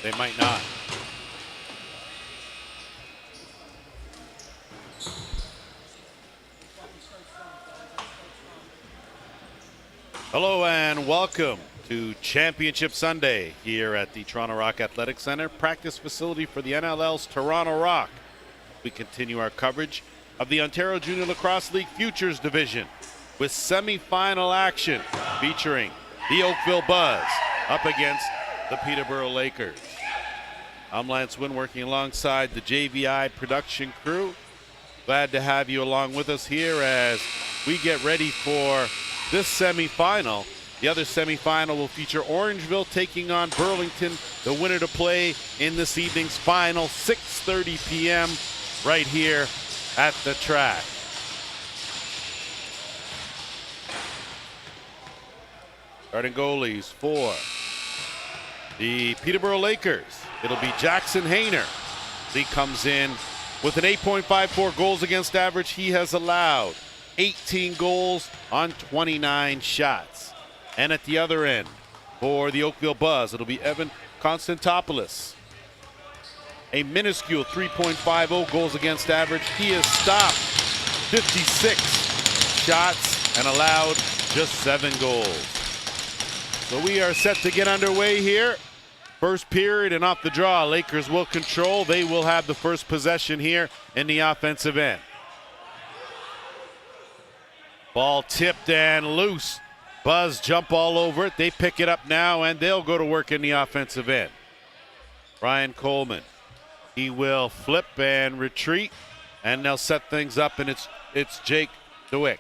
They might not. Hello and welcome to Championship Sunday here at the Toronto Rock Athletic Center, practice facility for the NLL's Toronto Rock. We continue our coverage of the Ontario Junior Lacrosse League Futures Division with semi-final action featuring the Oakville Buzz up against the Peterborough Lakers. I'm Lance Wynn working alongside the JVI production crew. Glad to have you along with us here as we get ready for this semi-final. The other semi-final will feature Orangeville taking on Burlington, the winner to play in this evening's final, 6:30 p.m. right here at the track. Starting goalies for the Peterborough Lakers, it'll be Jackson Hayner. He comes in with an 8.54 goals against average. He has allowed 18 goals on 29 shots. And at the other end, for the Oakville Buzz, it'll be Evan Konstantopoulos. A minuscule 3.50 goals against average. He has stopped 56 shots and allowed just 7 goals. So we are set to get underway here. First period and off the draw, Lakers will control. They will have the first possession here in the offensive end. Ball tipped and loose. Buzz jump all over it. They pick it up now and they'll go to work in the offensive end. Ryan Coleman, he will flip and retreat and they'll set things up, and it's Jake DeWick.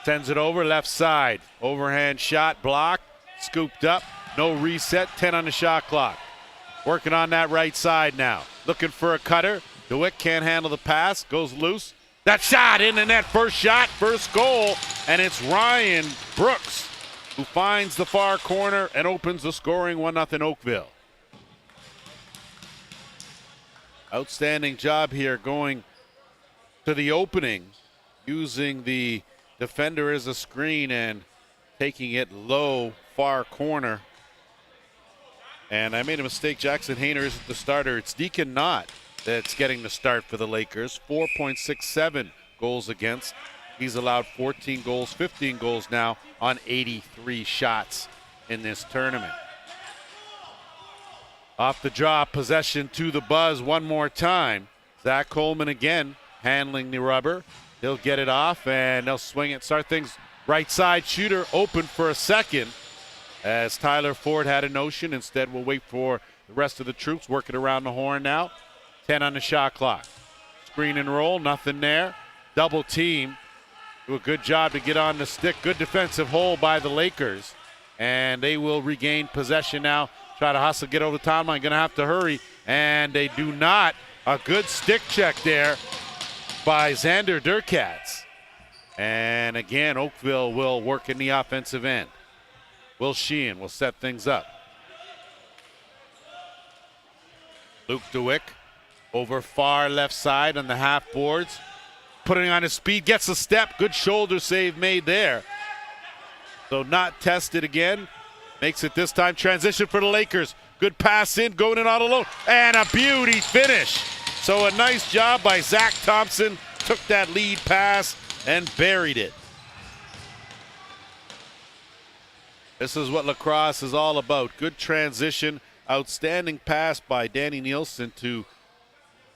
Sends it over left side. Overhand shot blocked, scooped up, no reset, 10 on the shot clock. Working on that right side now. Looking for a cutter. DeWick can't handle the pass, goes loose. That shot in the net, first shot, first goal, and it's Ryan Brooks who finds the far corner and opens the scoring 1-0 Oakville. Outstanding job here going to the opening, using the defender as a screen and taking it low, far corner. And I made a mistake. Jackson Hayner isn't the starter. It's Deacon Knott that's getting the start for the Lakers. 4.67 goals against. He's allowed 14 goals, 15 goals now on 83 shots in this tournament. Off the draw, possession to the Buzz one more time. Zach Coleman again handling the rubber. He'll get it off and they'll swing it. Start things right side. Shooter open for a second as Tyler Ford had a notion. Instead, we'll wait for the rest of the troops working around the horn now. 10 on the shot clock. Screen and roll, nothing there. Double team. Do a good job to get on the stick. Good defensive hold by the Lakers. And they will regain possession now. Try to hustle, get over the timeline. Going to have to hurry. And they do not. A good stick check there by Xander Durkatz. And again, Oakville will work in the offensive end. Will Sheehan will set things up. Luke DeWick over far left side on the half boards. Putting on his speed, gets a step. Good shoulder save made there. So not tested again. Makes it this time. Transition for the Lakers. Good pass in, going in all alone. And a beauty finish. So a nice job by Zach Thompson. Took that lead pass and buried it. This is what lacrosse is all about. Good transition. Outstanding pass by Danny Nielsen to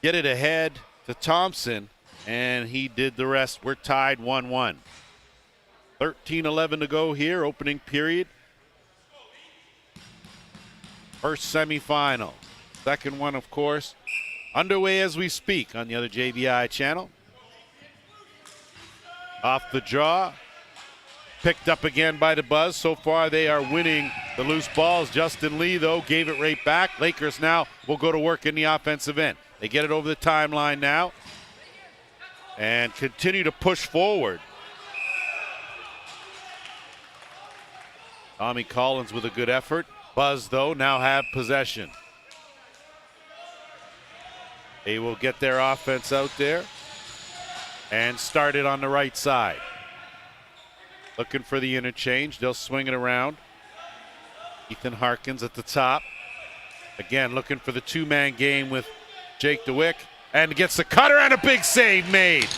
get it ahead to Thompson, and he did the rest. We're tied 1-1. 13-11 to go here, opening period. First semifinal. Second one, of course, underway as we speak on the other JVI channel. Off the draw. Picked up again by the Buzz. So far they are winning the loose balls. Justin Lee, though, gave it right back. Lakers now will go to work in the offensive end. They get it over the timeline now and continue to push forward. Tommy Collins with a good effort. Buzz, though, now have possession. They will get their offense out there and start it on the right side. Looking for the interchange. They'll swing it around. Ethan Harkins at the top. Again, looking for the two-man game with Jake DeWick. And gets the cutter and a big save made.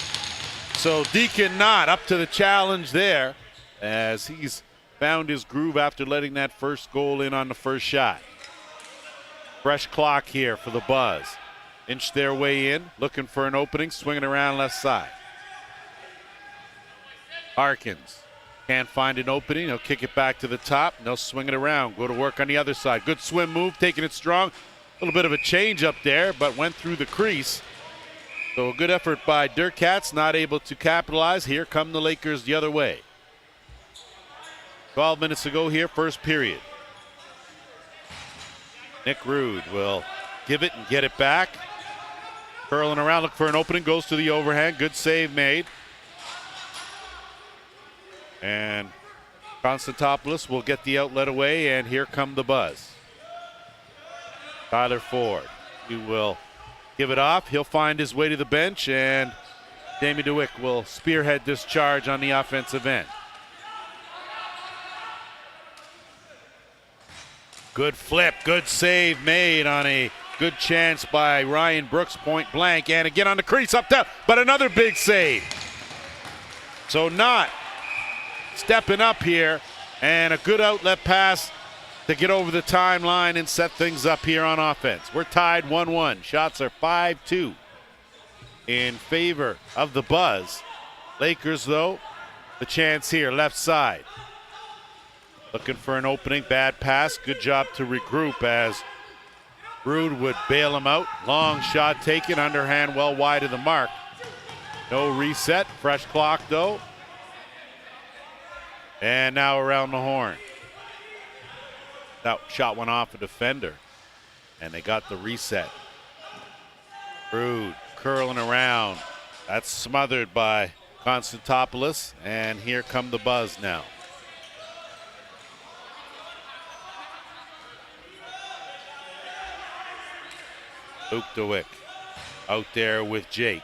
So Deacon Knott up to the challenge there as he's found his groove after letting that first goal in on the first shot. Fresh clock here for the Buzz. Inch their way in, looking for an opening, swinging around left side. Harkins can't find an opening. He'll kick it back to the top, and they'll swing it around. Go to work on the other side. Good swim move, taking it strong. A little bit of a change up there, but went through the crease. So a good effort by Dirkats, not able to capitalize. Here come the Lakers the other way. 12 minutes to go here, first period. Nick Rude will give it and get it back. Curling around, look for an opening, goes to the overhand. Good save made. And Konstantopoulos will get the outlet away, and here come the Buzz. Tyler Ford, he will give it off. He'll find his way to the bench, and Damien DeWick will spearhead this charge on the offensive end. Good flip, good save made on a good chance by Ryan Brooks, point blank, and again on the crease up top, but another big save. So Knott stepping up here, and a good outlet pass to get over the timeline and set things up here on offense. We're tied 1-1. Shots are 5-2 in favor of the Buzz. Lakers, though, the chance here, left side. Looking for an opening, bad pass. Good job to regroup as Rude would bail him out. Long shot taken, underhand well wide of the mark. No reset, fresh clock though. And now around the horn. That shot went off a defender, and they got the reset. Rude curling around. That's smothered by Konstantopoulos, and here come the Buzz now. Luke DeWick out there with Jake.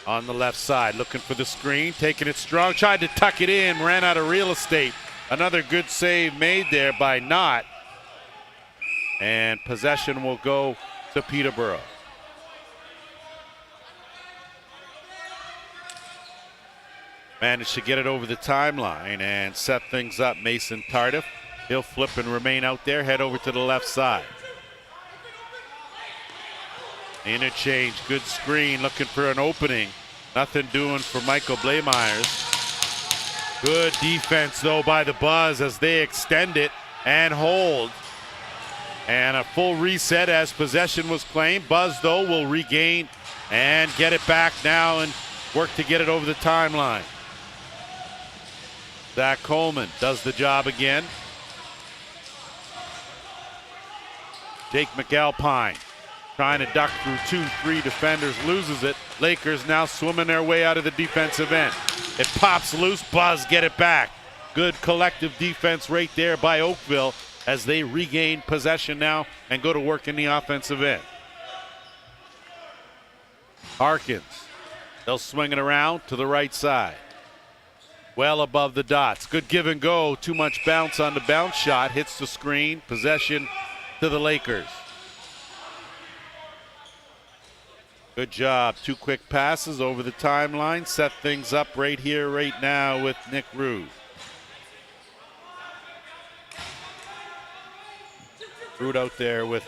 On the left side, looking for the screen, taking it strong, tried to tuck it in, ran out of real estate. Another good save made there by Knott. And possession will go to Peterborough. Managed to get it over the timeline and set things up. Mason Tardif. He'll flip and remain out there, head over to the left side. Interchange, good screen, looking for an opening. Nothing doing for Michael Blaemeyers. Good defense, though, by the Buzz as they extend it and hold. And a full reset as possession was claimed. Buzz, though, will regain and get it back now and work to get it over the timeline. Zach Coleman does the job again. Jake McAlpine trying to duck through 2-3 defenders, loses it. Lakers now swimming their way out of the defensive end. It pops loose, Buzz get it back. Good collective defense right there by Oakville as they regain possession now and go to work in the offensive end. Harkins, they'll swing it around to the right side. Well above the dots. Good give and go, too much bounce on the bounce shot, hits the screen, possession to the Lakers. Good job. Two quick passes over the timeline. Set things up right here, right now with Nick Rude. Rude out there with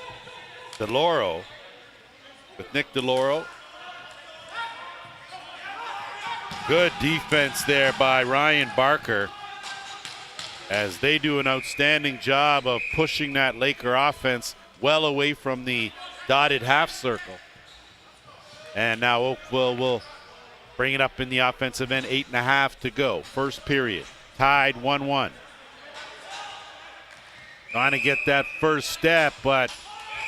DeLauro. With Nick DeLauro. Good defense there by Ryan Barker as they do an outstanding job of pushing that Laker offense well away from the dotted half circle. And now Oakville will bring it up in the offensive end. 8.5 to go. First period. Tied 1-1. Trying to get that first step, but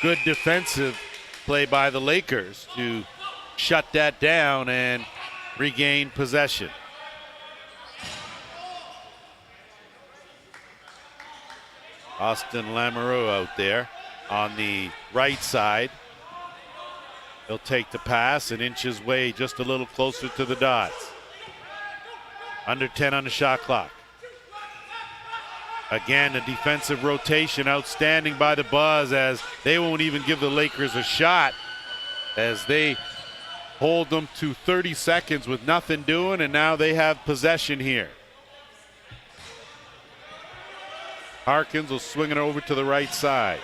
good defensive play by the Lakers to shut that down and regain possession. Austin Lamoureux out there on the right side. He'll take the pass and inch his way just a little closer to the dots. Under 10 on the shot clock. Again, a defensive rotation, outstanding by the Buzz, as they won't even give the Lakers a shot as they hold them to 30 seconds with nothing doing, and now they have possession here. Harkins will swing it over to the right side.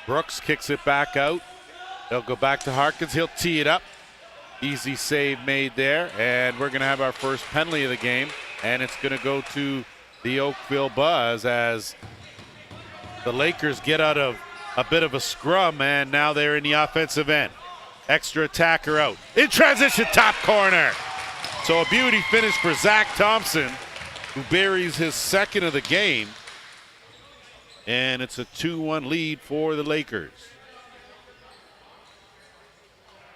Brooks kicks it back out. They'll go back to Harkins. He'll tee it up. Easy save made there, and we're going to have our first penalty of the game, and it's going to go to the Oakville Buzz as the Lakers get out of a bit of a scrum, and now they're in the offensive end. Extra attacker out. In transition, top corner. So a beauty finish for Zach Thompson, who buries his second of the game, and it's a 2-1 lead for the Lakers.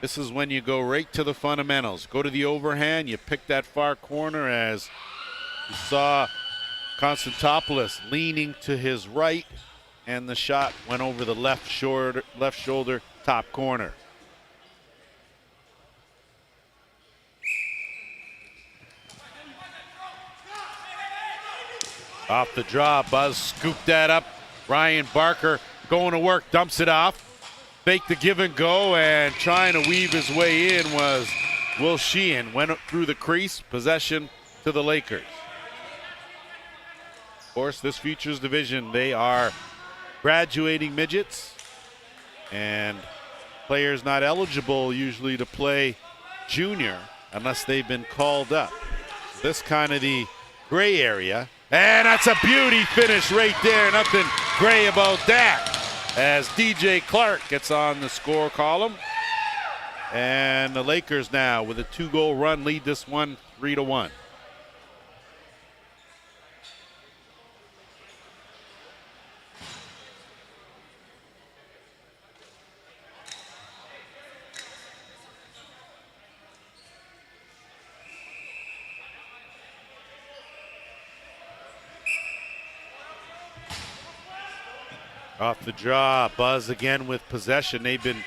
This is when you go right to the fundamentals. Go to the overhand, you pick that far corner, as you saw Konstantopoulos leaning to his right, and the shot went over the left shoulder, top corner. Off the draw, Buzz scooped that up. Ryan Barker going to work, dumps it off. Fake the give and go, and trying to weave his way in was Will Sheehan. Went through the crease, possession to the Lakers. Of course, this Futures division, they are graduating midgets and players not eligible usually to play junior unless they've been called up. This kind of the gray area, and that's a beauty finish right there. Nothing gray about that, as DJ Clark gets on the score column. And the Lakers now with a 2-goal run lead this one 3-1. Off the draw, Buzz again with possession. They've been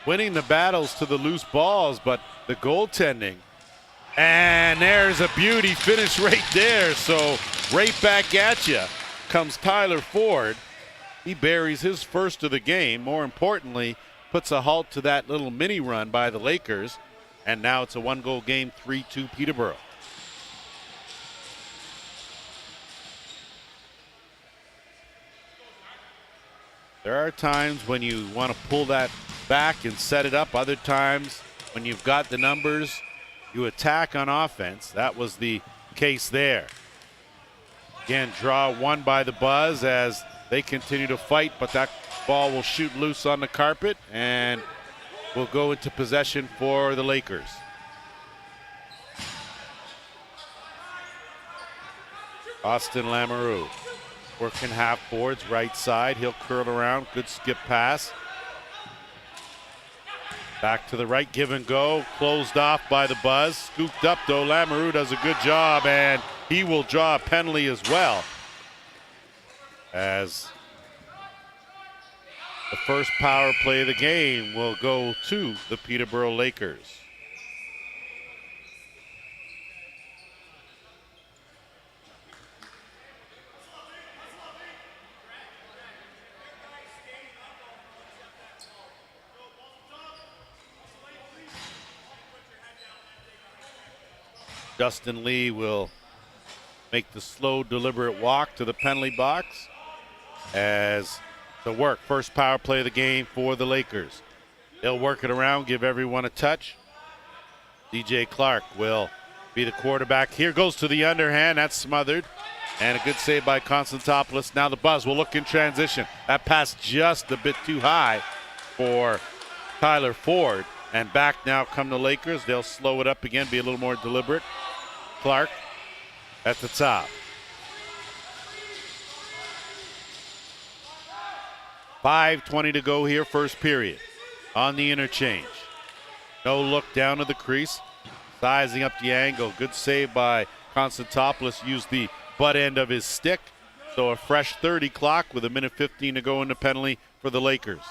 winning the battles to the loose balls, but the goaltending. And there's a beauty finish right there. So right back at you comes Tyler Ford. He buries his first of the game. More importantly, puts a halt to that little mini run by the Lakers. And now it's a 1-goal game, 3-2 Peterborough. There are times when you want to pull that back and set it up. Other times when you've got the numbers, you attack on offense. That was the case there. Again, draw one by the Buzz as they continue to fight, but that ball will shoot loose on the carpet and will go into possession for the Lakers. Austin Lamoureux working half boards, right side. He'll curl around. Good skip pass. Back to the right, give and go. Closed off by the Buzz. Scooped up though. Lamoureux does a good job, and he will draw a penalty as well, as the first power play of the game will go to the Peterborough Lakers. Justin Lee will make the slow, deliberate walk to the penalty box as the work. First power play of the game for the Lakers. They'll work it around, give everyone a touch. DJ Clark will be the quarterback. Here goes to the underhand. That's smothered. And a good save by Konstantopoulos. Now the Buzz will look in transition. That pass just a bit too high for Tyler Ford. And back now come the Lakers. They'll slow it up again, be a little more deliberate. Clark at the top. 5:20 to go here, first period. On the interchange. No look down to the crease. Sizing up the angle. Good save by Konstantopoulos. Used the butt end of his stick. So a fresh 30 clock with 1:15 to go in the penalty for the Lakers.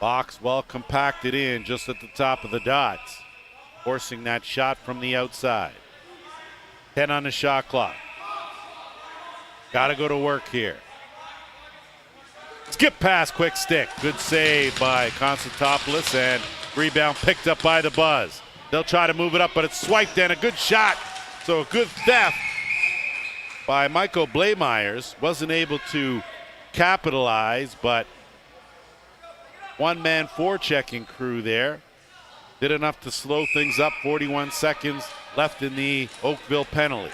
Box well compacted in just at the top of the dots, forcing that shot from the outside. 10 on the shot clock. Got to go to work here. Skip pass, quick stick. Good save by Konstantopoulos, and rebound picked up by the Buzz. They'll try to move it up, but it's swiped in. A good shot. So a good theft by Michael Blaemeyers. Wasn't able to capitalize, but one-man forechecking crew there did enough to slow things up. 41 seconds left in the Oakville penalty.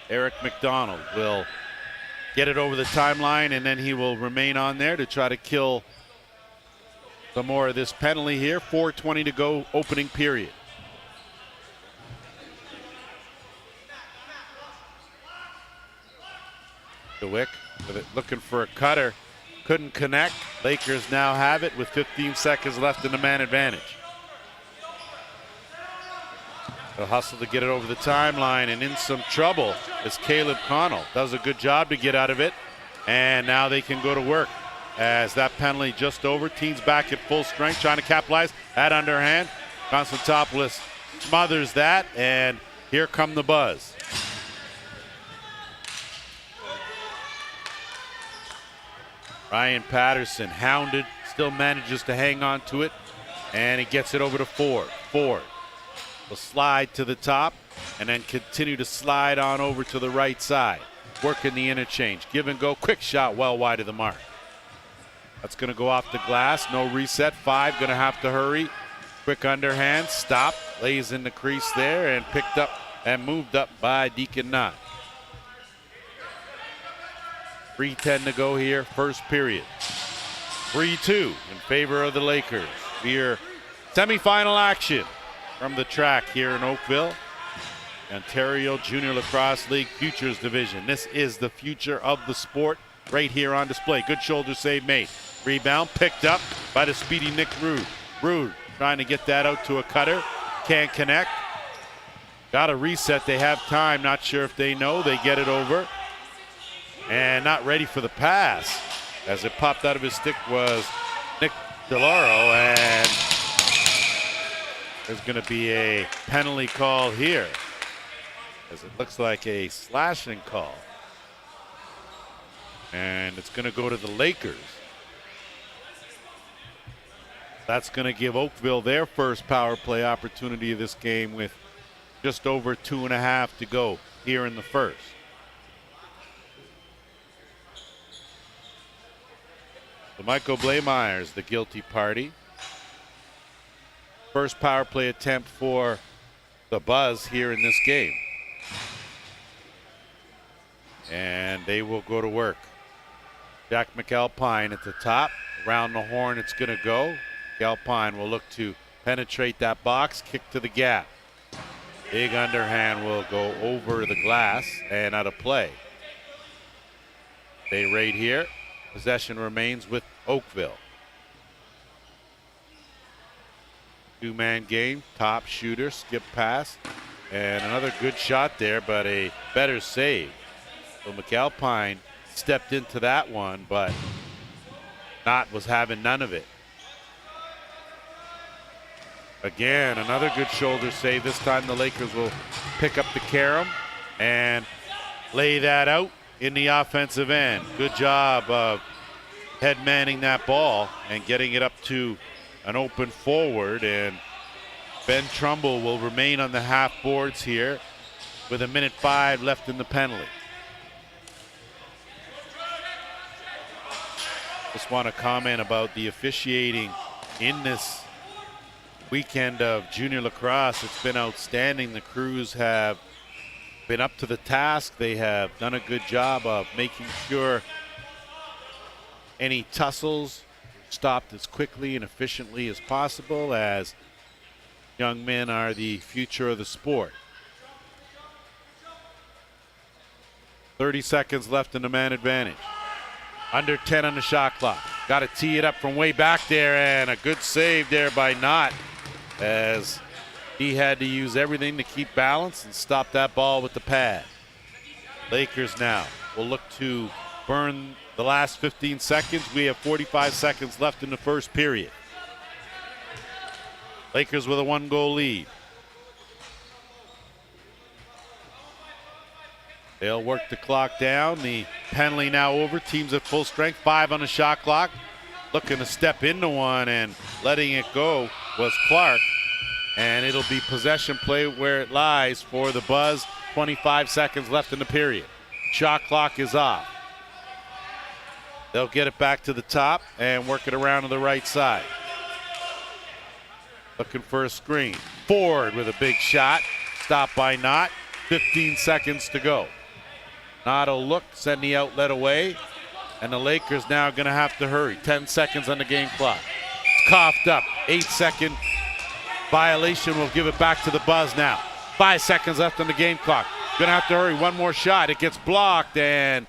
Eric McDonald will get it over the timeline, and then he will remain on there to try to kill some more of this penalty here. 4:20 to go, opening period. DeWick with it, looking for a cutter. Couldn't connect. Lakers now have it with 15 seconds left in the man advantage. The hustle to get it over the timeline, and in some trouble is Caleb Connell. Does a good job to get out of it, and now they can go to work as that penalty just over. Teams back at full strength, trying to capitalize. That underhand. Konstantopoulos smothers that, and here come the Buzz. Ryan Patterson, hounded, still manages to hang on to it, and he gets it over to Ford. Ford will slide to the top and then continue to slide on over to the right side. Working the interchange. Give and go. Quick shot well wide of the mark. That's going to go off the glass. No reset. 5 going to have to hurry. Quick underhand. Stop. Lays in the crease there and picked up and moved up by Deacon Knott. 3:10 to go here. First period. 3-2 in favor of the Lakers. We're semifinal action from the track here in Oakville. Ontario Junior Lacrosse League Futures Division. This is the future of the sport right here on display. Good shoulder save made. Rebound picked up by the speedy Nick Rude. Rude trying to get that out to a cutter. Can't connect. Got to reset. They have time. Not sure if they know. They get it over. And not ready for the pass. As it popped out of his stick was Nick DeLauro, and there's going to be a penalty call here, as it looks like a slashing call. And it's going to go to the Lakers. That's going to give Oakville their first power play opportunity of this game with just over 2.5 to go here in the first. So Michael Blaemeyers, the guilty party. First power play attempt for the Buzz here in this game. And they will go to work. Jack McAlpine at the top. Around the horn it's going to go. McAlpine will look to penetrate that box, kick to the gap. Big underhand will go over the glass and out of play. They raid here. Possession remains with Oakville. Two-man game, top shooter, skip pass, and another good shot there, but a better save. So McAlpine stepped into that one, but Knott was having none of it. Again, another good shoulder save. This time the Lakers will pick up the carom and lay that out in the offensive end. Good job of head manning that ball and getting it up to an open forward, and Ben Trumbull will remain on the half boards here with 1:05 left in the penalty. Just want to comment about the officiating in this weekend of junior lacrosse. It's been outstanding. The crews have been up to the task. They have done a good job of making sure any tussles stopped as quickly and efficiently as possible, as young men are the future of the sport. 30 seconds left in the man advantage. Under 10 on the shot clock. Got to tee it up from way back there, and a good save there by Knott, as he had to use everything to keep balance and stop that ball with the pad. Lakers now will look to burn the last 15 seconds. We have 45 seconds left in the first period. Lakers with a 1-goal lead. They'll work the clock down. The penalty now over. Teams at full strength. 5 on the shot clock. Looking to step into one and letting it go was Clark. And it'll be possession play where it lies for the Buzz. 25 seconds left in the period. Shot clock is off. They'll get it back to the top and work it around to the right side. Looking for a screen. Ford with a big shot. Stopped by Knott. 15 seconds to go. Knott will look, send the outlet away. And the Lakers now going to have to hurry. 10 seconds on the game clock. It's coughed up. 8-second violation will give it back to the Buzz now. 5 seconds left on the game clock. Going to have to hurry. One more shot. It gets blocked and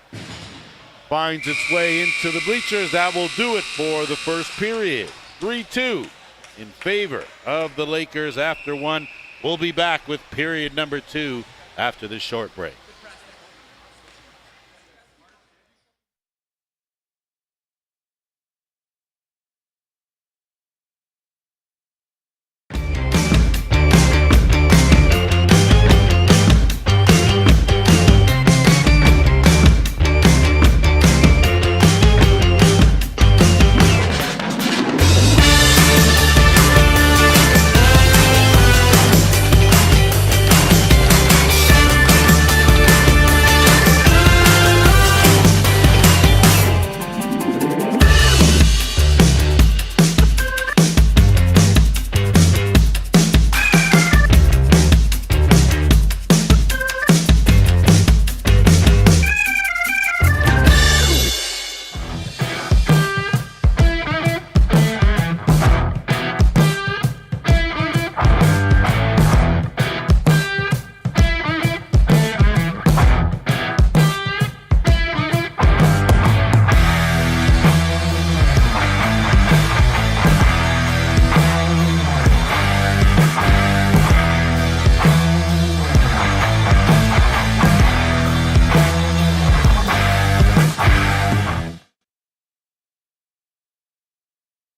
finds its way into the bleachers. That will do it for the first period. 3-2 in favor of the Lakers after one. We'll be back with period number 2 after this short break.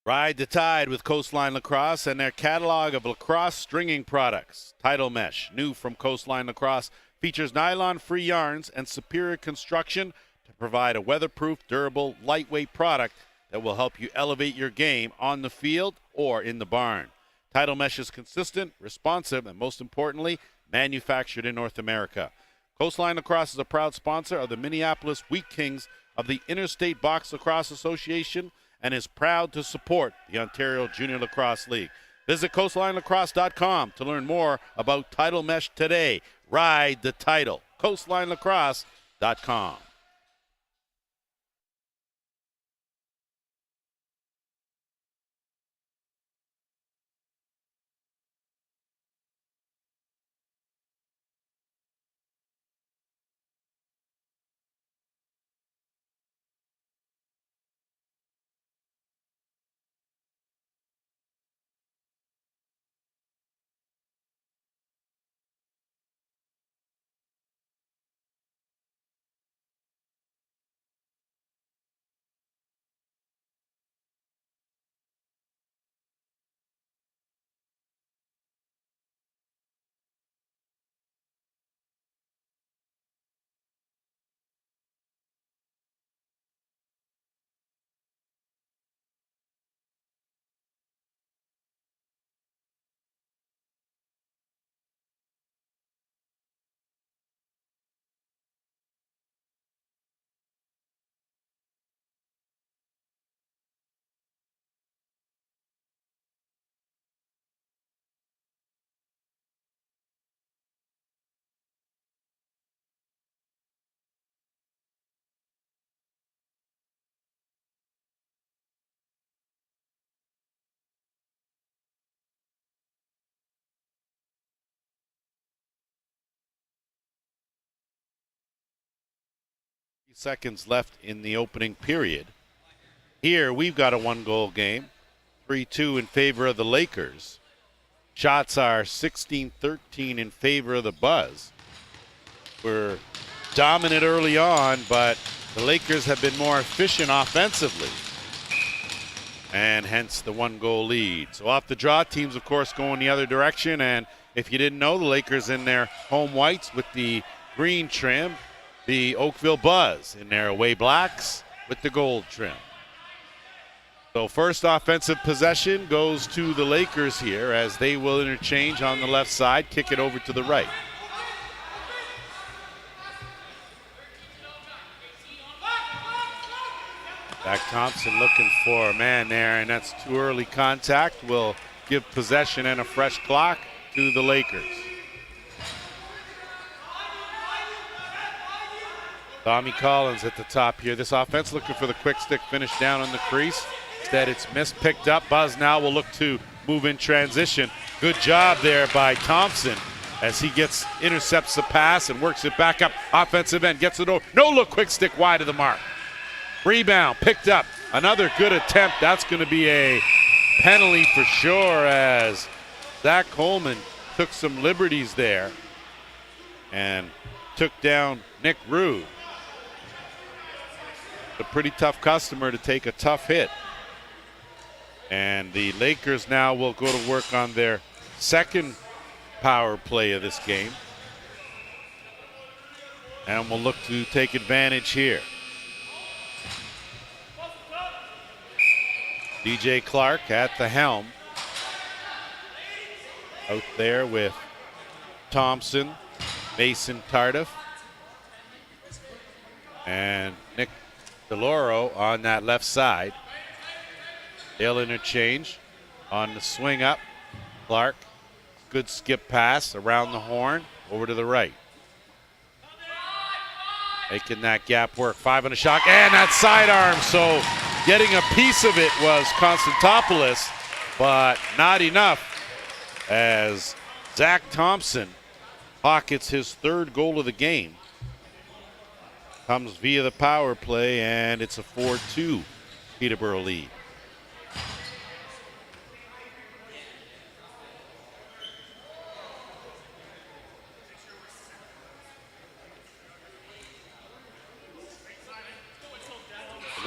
Ride the tide with Coastline Lacrosse and their catalog of lacrosse stringing products. Tidal Mesh, new from Coastline Lacrosse, features nylon-free yarns and superior construction to provide a weatherproof, durable, lightweight product that will help you elevate your game on the field or in the barn. Tidal Mesh is consistent, responsive, and most importantly, manufactured in North America. Coastline Lacrosse is a proud sponsor of the Minneapolis Wheat Kings of the Interstate Box Lacrosse Association and is proud to support the Ontario Junior Lacrosse League. Visit coastlinelacrosse.com to learn more about Tidal Mesh today. Ride the title. coastlinelacrosse.com. Seconds left in the opening period. Here we've got a 1-goal game. 3-2 in favor of the Lakers. Shots are 16-13 in favor of the Buzz. We're dominant early on, but The Lakers have been more efficient offensively, and hence the 1-goal lead. So off the draw, teams, of course, going the other direction. And if you didn't know, the Lakers in their home whites with the green trim, the Oakville Buzz in their away blacks with the gold trim. So first offensive possession goes to the Lakers here as they will interchange on the left side, kick it over to the right. Zach Thompson looking for a man there, and that's too early contact. Will give possession and a fresh clock to the Lakers. Tommy Collins at the top here. This offense looking for the quick stick finish down on the crease. Instead, it's missed, picked up. Buzz now will look to move in transition. Good job there by Thompson as he intercepts the pass and works it back up. Offensive end, gets it over. No look, quick stick wide of the mark. Rebound, picked up. Another good attempt. That's going to be a penalty for sure as Zach Coleman took some liberties there and took down Nick Rude. A pretty tough customer to take a tough hit. And the Lakers now will go to work on their second power play of this game. And will look to take advantage here. DJ Clark at the helm. Out there with Thompson, Mason Tardif, and Nick DeLauro on that left side. They'll interchange on the swing up. Clark, good skip pass around the horn, over to the right. Making that gap work. 5 on the shot, and that sidearm. So getting a piece of it was Constantopoulos, but not enough as Zach Thompson pockets his third goal of the game. Comes via the power play, and it's a 4-2 Peterborough lead.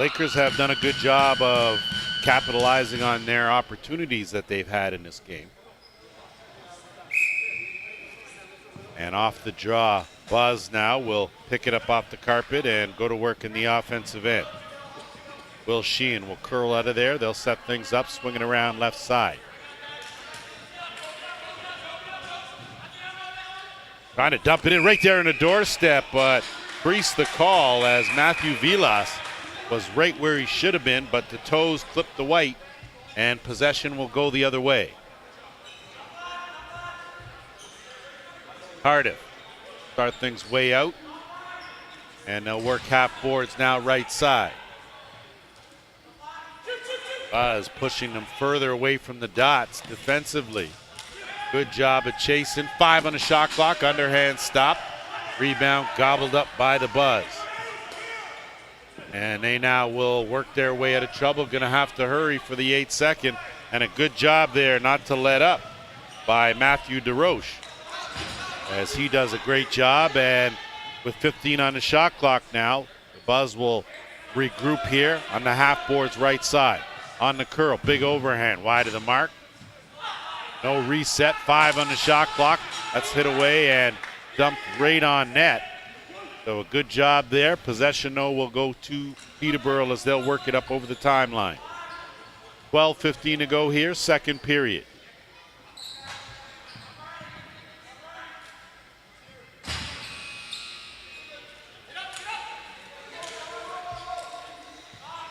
Lakers have done a good job of capitalizing on their opportunities that they've had in this game. And off the draw, Buzz now will pick it up off the carpet and go to work in the offensive end. Will Sheehan will curl out of there. They'll set things up, swinging around left side. Trying to dump it in right there on the doorstep, but creased the call as Matthew Vilas was right where he should have been, but the toes clipped the white, and possession will go the other way. Cardiff start things way out, and they'll work half boards now right side. Buzz pushing them further away from the dots defensively. Good job of chasing. 5 on the shot clock, underhand stop. Rebound gobbled up by the Buzz. And they now will work their way out of trouble. Going to have to hurry for the 8-second. And a good job there not to let up by Matthew DeRoche, as he does a great job. And with 15 on the shot clock now, the Buzz will regroup here on the half boards right side. On the curl, big overhand wide of the mark. No reset. 5 on the shot clock. That's hit away and dumped right on net. So a good job there. Possession, though, will go to Peterborough as they'll work it up over the timeline. 12:15 to go here, second period.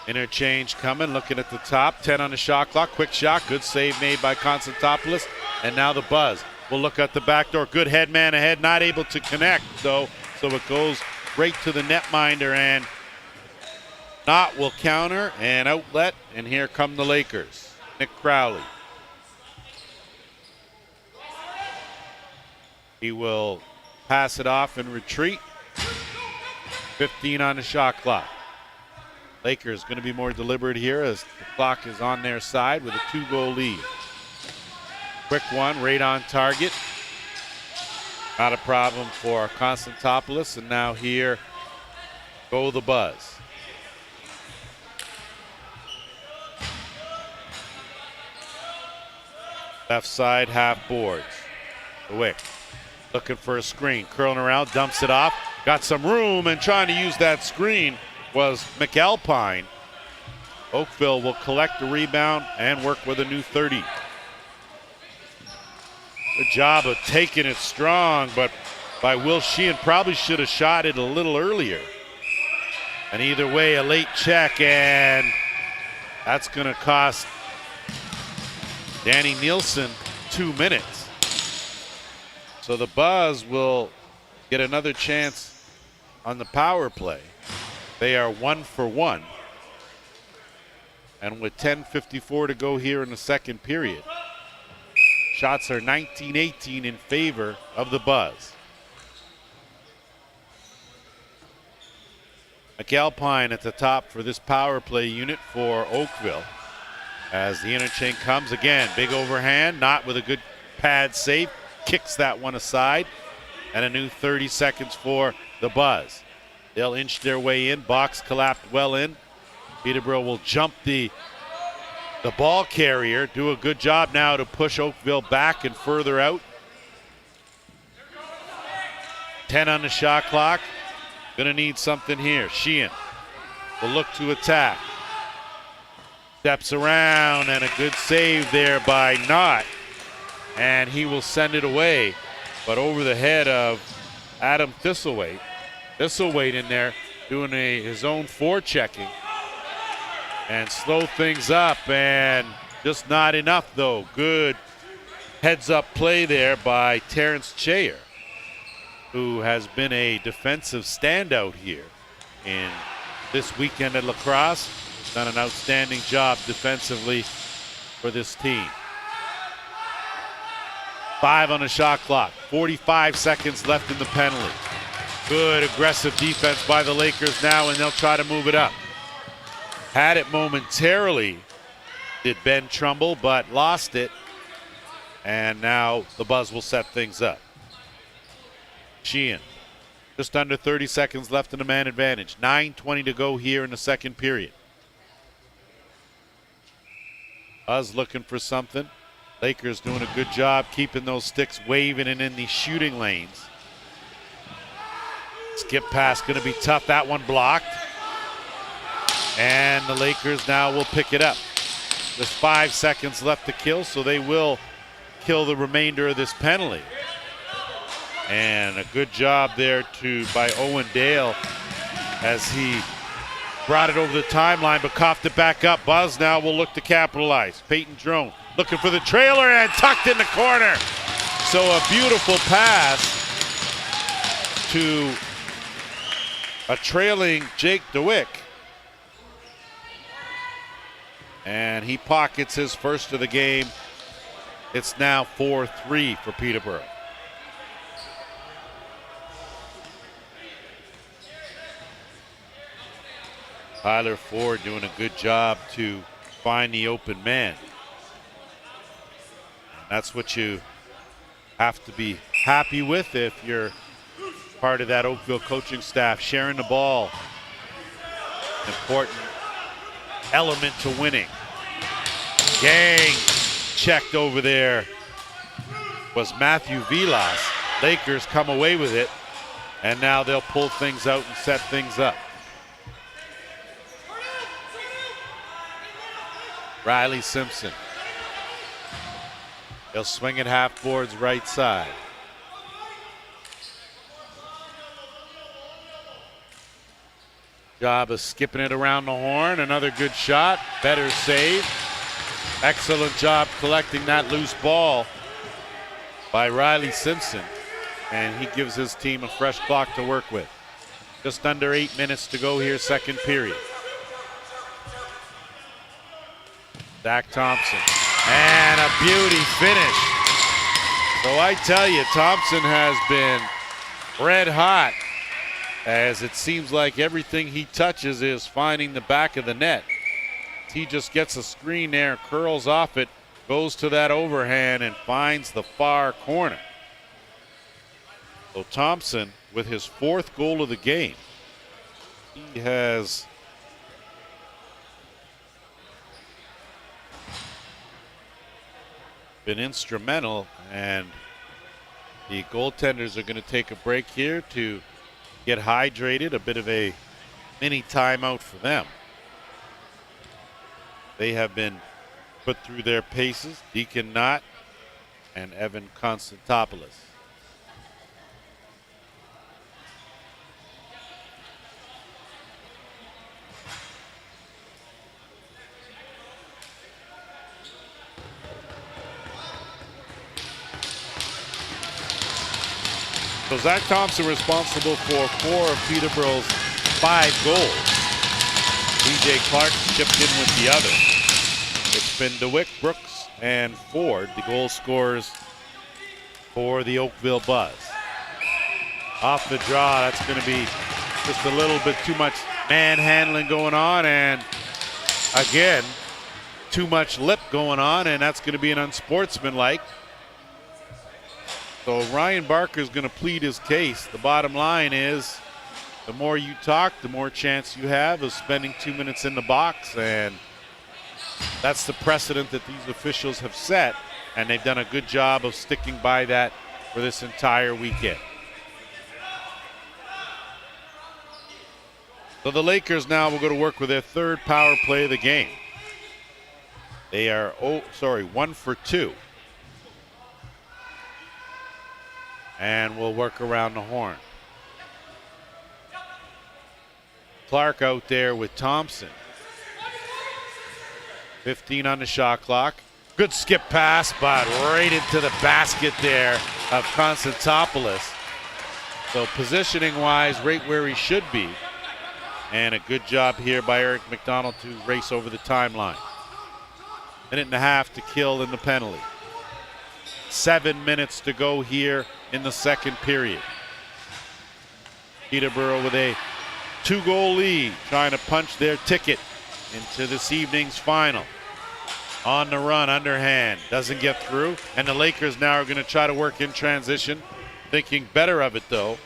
Interchange coming, looking at the top. 10 on the shot clock. Quick shot. Good save made by Constantopoulos. And now the Buzz will look at the back door. Good head man ahead. Not able to connect, though. So it goes right to the netminder, and Knott will counter and outlet. And here come the Lakers. Nick Crowley. He will pass it off and retreat. 15 on the shot clock. Lakers going to be more deliberate here as the clock is on their side with a 2-goal lead. Quick one, right on target. Not a problem for Constantopoulos. And now here Go the Buzz. Left side, half boards. Wick looking for a screen, curling around, dumps it off. Got some room, and trying to use that screen was McAlpine. Oakville will collect the rebound and work with a new 30. Good job of taking it strong, but by Will Sheehan, probably should have shot it a little earlier. And either way, a late check, and that's going to cost Danny Nielsen 2 minutes. So the Buzz will get another chance on the power play. They are 1 for 1. And with 10:54 to go here in the second period, shots are 19-18 in favor of the Buzz. McAlpine at the top for this power play unit for Oakville. As the interchange comes again, big overhand, not with a good pad save, kicks that one aside, and a new 30 seconds for the Buzz. They'll inch their way in, box collapsed well in. Peterborough will jump the ball carrier, do a good job now to push Oakville back and further out. 10 on the shot clock. Gonna need something here. Sheehan will look to attack. Steps around, and a good save there by Knott. And he will send it away, but over the head of Adam Thistlethwaite. Thistlethwaite in there doing his own forechecking. And slow things up, and just not enough though. Good heads-up play there by Terrence Chayer, who has been a defensive standout here in this weekend at lacrosse. He's done an outstanding job defensively for this team. 5 on the shot clock, 45 seconds left in the penalty. Good aggressive defense by the Lakers now, and they'll try to move it up. Had it momentarily, did Ben Trumbull, but lost it. And now the Buzz will set things up. Sheehan, just under 30 seconds left in the man advantage. 9:20 to go here in the second period. Buzz looking for something. Lakers doing a good job keeping those sticks waving and in the shooting lanes. Skip pass going to be tough. That one blocked. And the Lakers now will pick it up. There's 5 seconds left to kill, so they will kill the remainder of this penalty. And a good job there by Owen Dale as he brought it over the timeline, but coughed it back up. Buzz now will look to capitalize. Peyton Drone looking for the trailer and tucked in the corner. So a beautiful pass to a trailing Jake DeWick. And he pockets his first of the game. It's now 4-3 for Peterborough. Tyler Ford doing a good job to find the open man. That's what you have to be happy with if you're part of that Oakville coaching staff, sharing the ball. Important element to winning. Gang checked over there was Matthew Vilas. Lakers come away with it, and now they'll pull things out and set things up. Riley Simpson. He'll swing it half boards right side. Job of skipping it around the horn. Another good shot. Better save. Excellent job collecting that loose ball by Riley Simpson. And he gives his team a fresh clock to work with. Just under 8 minutes to go here, second period. Zach Thompson. And a beauty finish. So I tell you, Thompson has been red hot, as it seems like everything he touches is finding the back of the net. He just gets a screen there, curls off it, goes to that overhand and finds the far corner. So Thompson with his 4th goal of the game. He has been instrumental, and the goaltenders are going to take a break here to get hydrated, a bit of a mini timeout for them. They have been put through their paces, Deacon Knott and Evan Konstantopoulos. So Zach Thompson responsible for 4 of Peterborough's 5 goals. DJ Clark chipped in with the other. It's been DeWick, Brooks, and Ford, the goal scorers for the Oakville Buzz. Off the draw, that's going to be just a little bit too much manhandling going on, and again, too much lip going on, and that's going to be an unsportsmanlike. So Ryan Barker is going to plead his case. The bottom line is, the more you talk, the more chance you have of spending 2 minutes in the box, and that's the precedent that these officials have set, and they've done a good job of sticking by that for this entire weekend. So the Lakers now will go to work with their 3rd power play of the game. They are 1 for 2. And we'll work around the horn. Clark out there with Thompson. 15 on the shot clock. Good skip pass, but right into the basket there of Konstantopoulos. So positioning-wise, right where he should be. And a good job here by Eric McDonald to race over the timeline. Minute and a half to kill in the penalty. 7 minutes to go here in the second period. Peterborough with a 2-goal lead, trying to punch their ticket into this evening's final. On the run, underhand, doesn't get through, and the Lakers now are going to try to work in transition. Thinking better of it, though,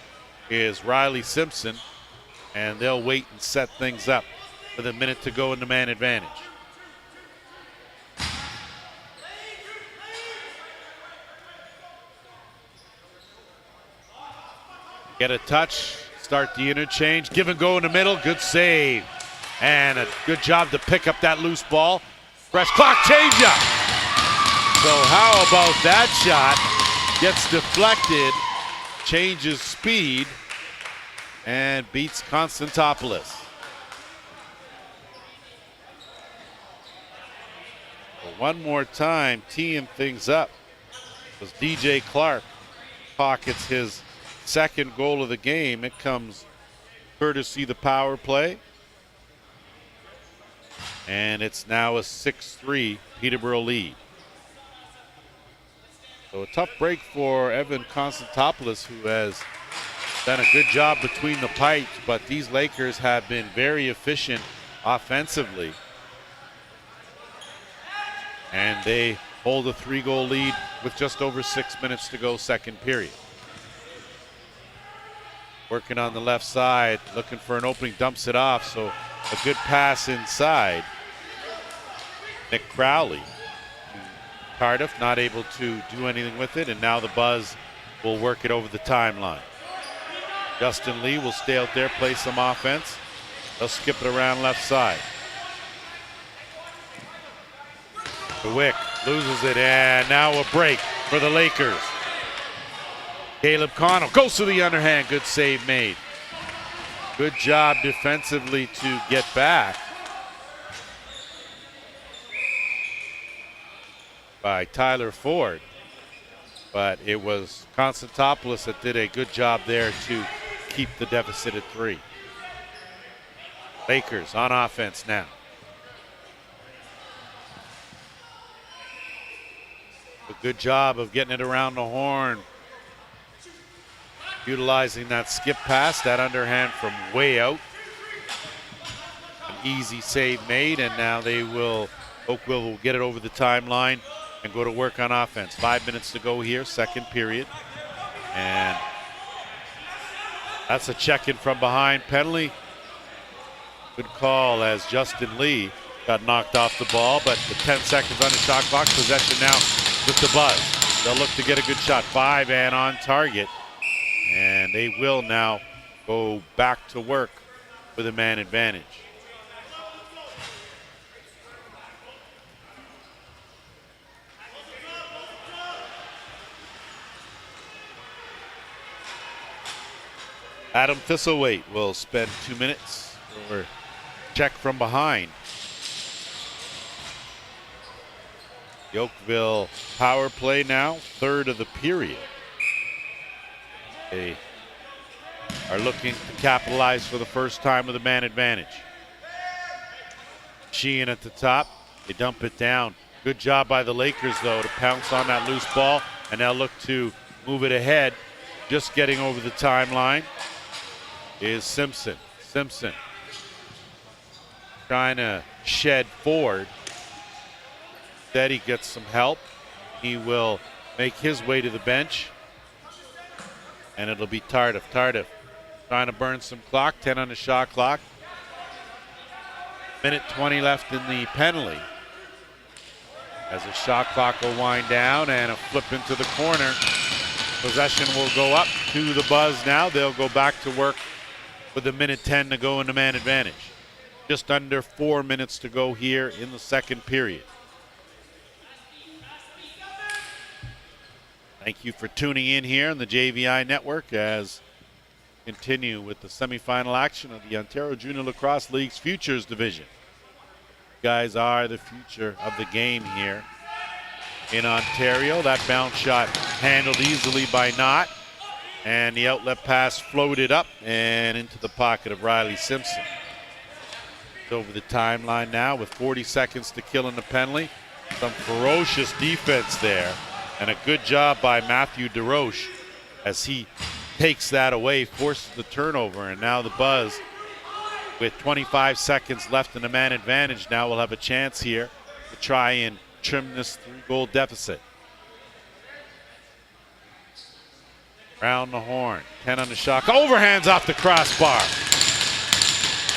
is Riley Simpson, and they'll wait and set things up with a minute to go in the man advantage. Get a touch, start the interchange, give and go in the middle, good save. And a good job to pick up that loose ball. Fresh clock changeup. So how about that shot? Gets deflected, changes speed, and beats Konstantopoulos. One more time, teeing things up was DJ Clark. Pockets his 2nd goal of the game. It comes courtesy the power play. And it's now a 6-3 Peterborough lead. So a tough break for Evan Konstantopoulos, who has done a good job between the pipes, but these Lakers have been very efficient offensively. And they hold a 3-goal lead with just over 6 minutes to go, second period. Working on the left side, looking for an opening, dumps it off, so a good pass inside. Nick Crowley. Cardiff not able to do anything with it, and now the Buzz will work it over the timeline. Justin Lee will stay out there, play some offense. They'll skip it around left side. DeWick loses it, and now a break for the Lakers. Caleb Connell goes to the underhand. Good save made. Good job defensively to get back by Tyler Ford. But it was Konstantopoulos that did a good job there to keep the deficit at 3. Lakers on offense now. A good job of getting it around the horn. Utilizing that skip pass, that underhand from way out. An easy save made, and now Oakville will get it over the timeline and go to work on offense. 5 minutes to go here, second period. And that's a check-in from behind penalty. Good call as Justin Lee got knocked off the ball, but the 10 seconds on the shot clock. Possession now with the Buzz. They'll look to get a good shot. 5 and on target. And they will now go back to work with a man advantage. Adam Thistlewaite will spend 2 minutes for check from behind. The Oakville power play now, third of the period. They are looking to capitalize for the first time with a man advantage. Sheehan at the top. They dump it down. Good job by the Lakers, though, to pounce on that loose ball, and they'll look to move it ahead. Just getting over the timeline is Simpson. Simpson trying to shed forward. Instead, he gets some help. He will make his way to the bench. And it'll be Tardif. Tardif trying to burn some clock. 10 on the shot clock. Minute 20 left in the penalty. As the shot clock will wind down and a flip into the corner. Possession will go up to the Buzz now. They'll go back to work with a minute 10 to go into man advantage. Just under 4 minutes to go here in the second period. Thank you for tuning in here on the JVI Network as we continue with the semifinal action of the Ontario Junior Lacrosse League's Futures Division. You guys are the future of the game here in Ontario. That bounce shot handled easily by Knott, and the outlet pass floated up and into the pocket of Riley Simpson. It's over the timeline now with 40 seconds to kill in the penalty. Some ferocious defense there. And a good job by Matthew DeRoche as he takes that away, forces the turnover, and now the Buzz, with 25 seconds left in the man advantage, now will have a chance here to try and trim this 3-goal deficit. Round the horn, 10 on the shot, overhands off the crossbar.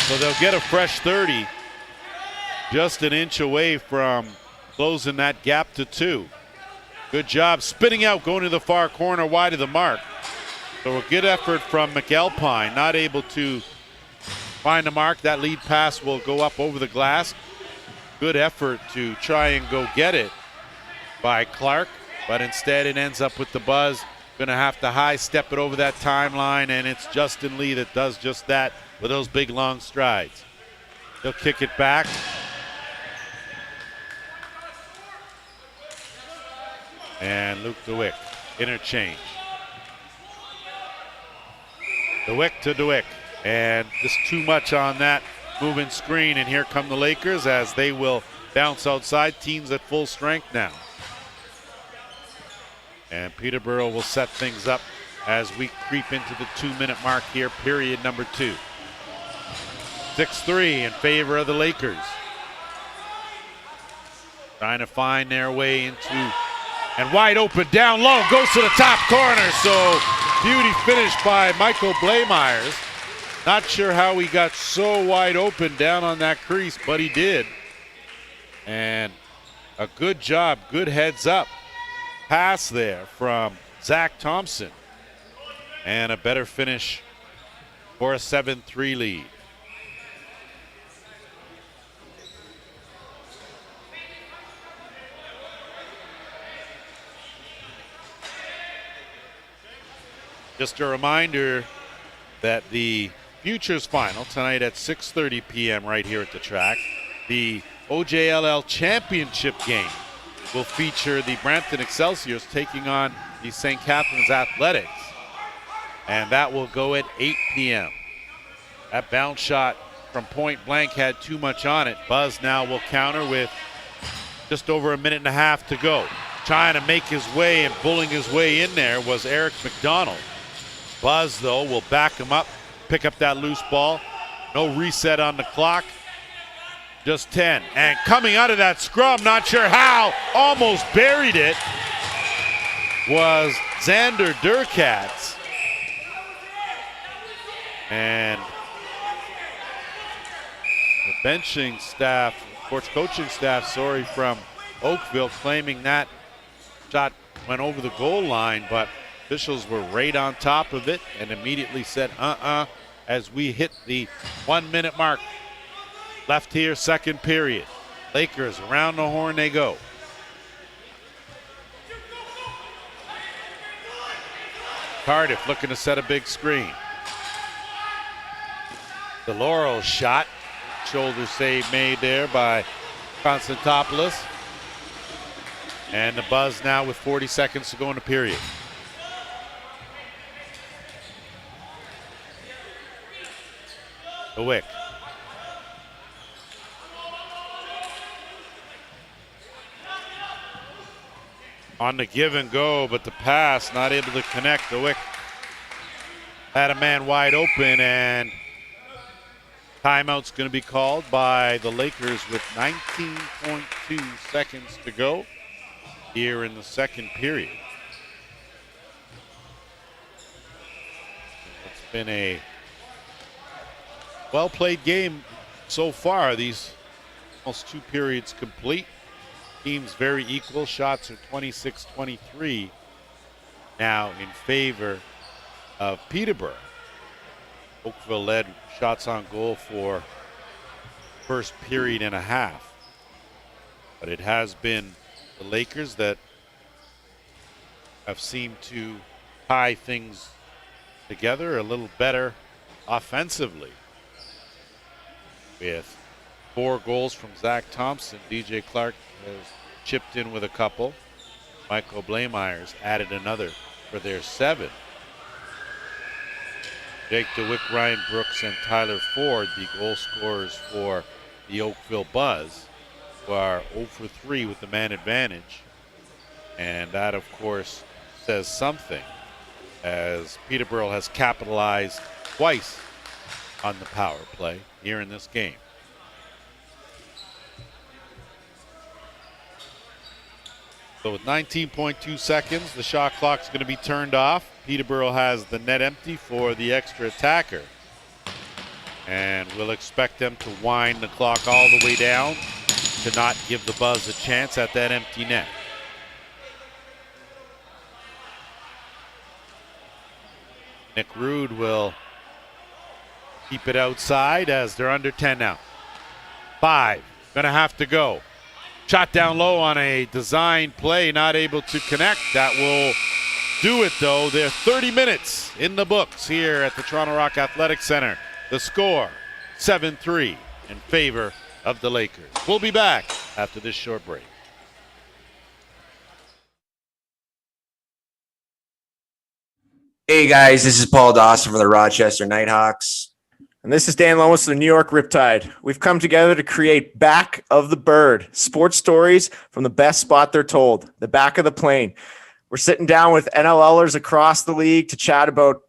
So they'll get a fresh 30, just an inch away from closing that gap to 2. Good job spinning out, going to the far corner, wide of the mark. So a good effort from McAlpine, not able to find the mark. That lead pass will go up over the glass. Good effort to try and go get it by Clark, but instead it ends up with the Buzz. Going to have to high step it over that timeline, and it's Justin Lee that does just that with those big long strides. He'll kick it back. And Luke DeWick, interchange. DeWick to DeWick. And just too much on that moving screen. And here come the Lakers as they will bounce outside. Teams at full strength now. And Peterborough will set things up as we creep into the 2-minute mark here, period number 2. 6-3 in favor of the Lakers. Trying to find their way into, and wide open down low, goes to the top corner. So beauty finish by Michael Blaemeyers. Not sure how he got so wide open down on that crease, but he did. And a good job, good heads up pass there from Zach Thompson. And a better finish for a 7-3 lead. Just a reminder that the Futures final tonight at 6:30 p.m. right here at the track. The OJLL Championship game will feature the Brampton Excelsiors taking on the St. Catharines Athletics. And that will go at 8 p.m. That bounce shot from point blank had too much on it. Buzz now will counter with just over a minute and a half to go. Trying to make his way and bullying his way in there was Eric McDonald. Buzz, though, will back him up, pick up that loose ball. No reset on the clock. Just 10. And coming out of that scrum, not sure how, almost buried it, was Xander Durkatz. And benching staff, sports coaching staff, from Oakville, claiming that shot went over the goal line, but officials were right on top of it and immediately said, as we hit the 1 minute mark. Left here, second period. Lakers around the horn they go. Cardiff looking to set a big screen. The Laurel shot. Shoulder save made there by Konstantopoulos. And the Buzz now with 40 seconds to go in the period. The Wick. On the give and go, but the pass not able to connect. The Wick had a man wide open, and timeout's going to be called by the Lakers with 19.2 seconds to go here in the second period. It's been a well-played game so far. These almost 2 periods complete. Teams very equal. Shots are 26-23 now in favor of Peterborough. Oakville led shots on goal for first period and a half. But it has been the Lakers that have seemed to tie things together a little better offensively, with 4 goals from Zach Thompson. DJ Clark has chipped in with a couple. Michael Blameyer's added another for their 7. Jake DeWick, Ryan Brooks, and Tyler Ford, the goal scorers for the Oakville Buzz, who are 0 for 3 with the man advantage. And that, of course, says something, as Peterborough has capitalized twice on the power play here in this game. So with 19.2 seconds, the shot clock's going to be turned off. Peterborough has the net empty for the extra attacker. And we'll expect them to wind the clock all the way down to not give the Buzz a chance at that empty net. Nick Rude will keep it outside as they're under 10 now. 5, gonna have to go. Shot down low on a design play, not able to connect. That will do it, though. They're 30 minutes in the books here at the Toronto Rock Athletic Center. The score, 7-3 in favor of the Lakers. We'll be back after this short break. Hey guys, this is Paul Dawson from the Rochester Nighthawks. And this is Dan Lomas of the New York Riptide. We've come together to create Back of the Bird, sports stories from the best spot they're told, the back of the plane. We're sitting down with NLLers across the league to chat about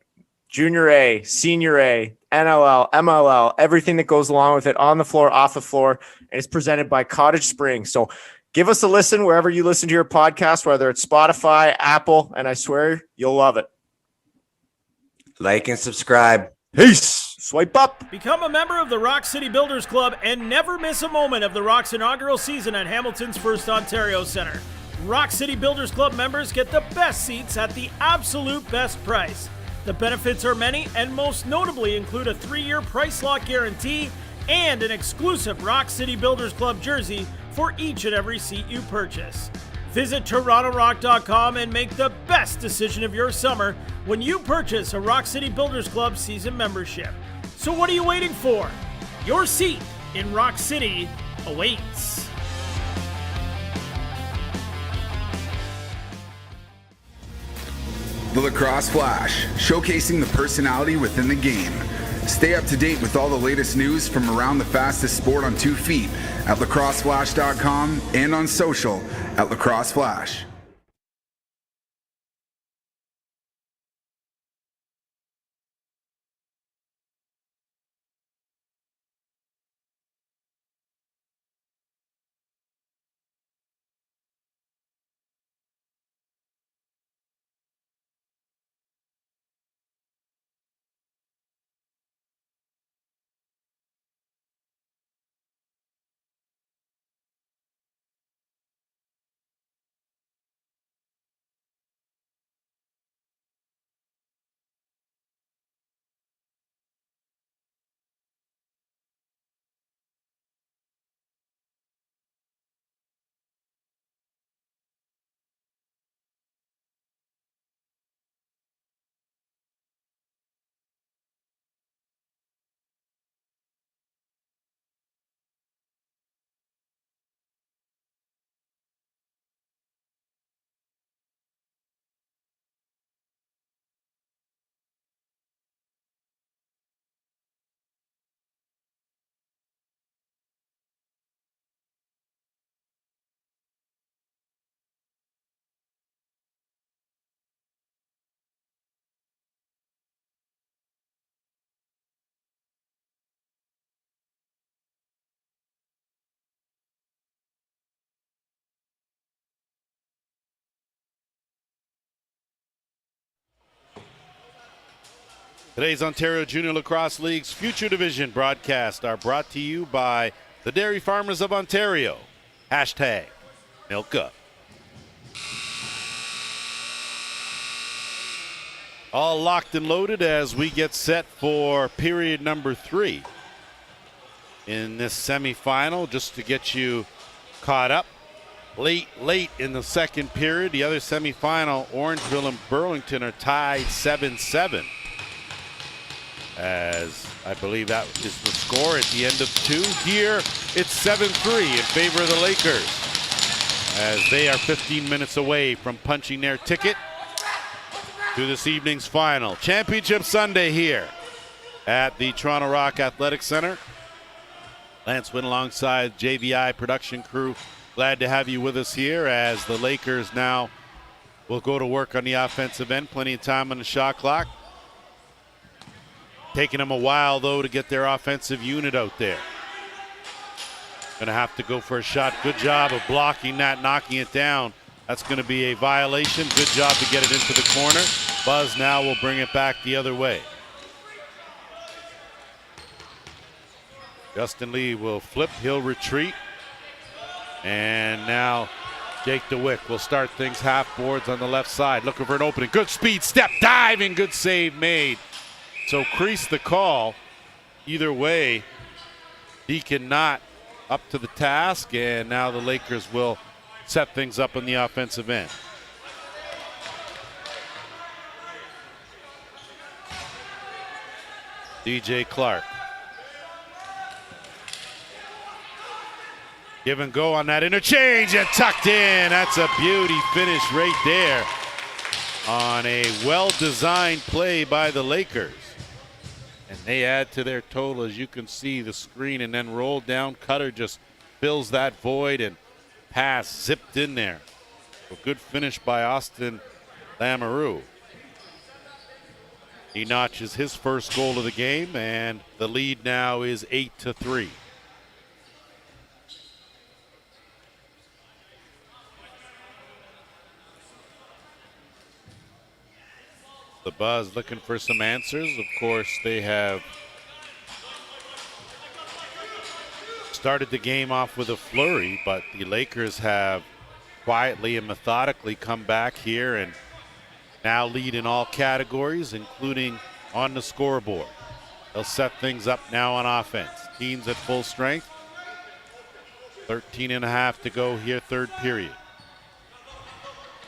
Junior A, Senior A, NLL, MLL, everything that goes along with it, on the floor, off the floor, and it's presented by Cottage Springs. So give us a listen wherever you listen to your podcast, whether it's Spotify, Apple, and I swear you'll love it. Like and subscribe. Peace. Swipe up. Become a member of the Rock City Builders Club and never miss a moment of the Rock's inaugural season at Hamilton's First Ontario Centre. Rock City Builders Club members get the best seats at the absolute best price. The benefits are many and most notably include a 3-year price lock guarantee and an exclusive Rock City Builders Club jersey for each and every seat you purchase. Visit TorontoRock.com and make the best decision of your summer when you purchase a Rock City Builders Club season membership. So what are you waiting for? Your seat in Rock City awaits. The Lacrosse Flash, showcasing the personality within the game. Stay up to date with all the latest news from around the fastest sport on 2 feet at lacrosseflash.com and on social at Lacrosse Flash. Today's Ontario Junior Lacrosse League's Future Division broadcast are brought to you by the Dairy Farmers of Ontario. Hashtag Milk Up. All locked and loaded as we get set for period number 3 in this semifinal. Just to get you caught up, late in the second period, the other semifinal, Orangeville and Burlington are tied 7-7. As I believe that is the score at the end of 2. Here, it's 7-3 in favor of the Lakers, as they are 15 minutes away from punching their ticket to this evening's final. Championship Sunday here at the Toronto Rock Athletic Center. Lance Wynn alongside JVI production crew. Glad to have you with us here as the Lakers now will go to work on the offensive end. Plenty of time on the shot clock. Taking them a while, though, to get their offensive unit out there. Going to have to go for a shot. Good job of blocking that, knocking it down. That's going to be a violation. Good job to get it into the corner. Buzz now will bring it back the other way. Justin Lee will flip. He'll retreat. And now Jake DeWick will start things half boards on the left side. Looking for an opening. Good speed, step, diving. Good save made. So crease the call. Either way, Deacon not up to the task, and now the Lakers will set things up on the offensive end. DJ Clark. Give and go on that interchange and tucked in. That's a beauty finish right there on a well-designed play by the Lakers. And they add to their total, as you can see, the screen and then roll down. Cutter just fills that void and pass zipped in there. A good finish by Austin Lamoureux. He notches his first goal of the game, and the lead now is 8-3. The Buzz looking for some answers. Of course, they have started the game off with a flurry, but the Lakers have quietly and methodically come back here and now lead in all categories, including on the scoreboard. They'll set things up now on offense. Teams at full strength. 13.5 to go here, third period.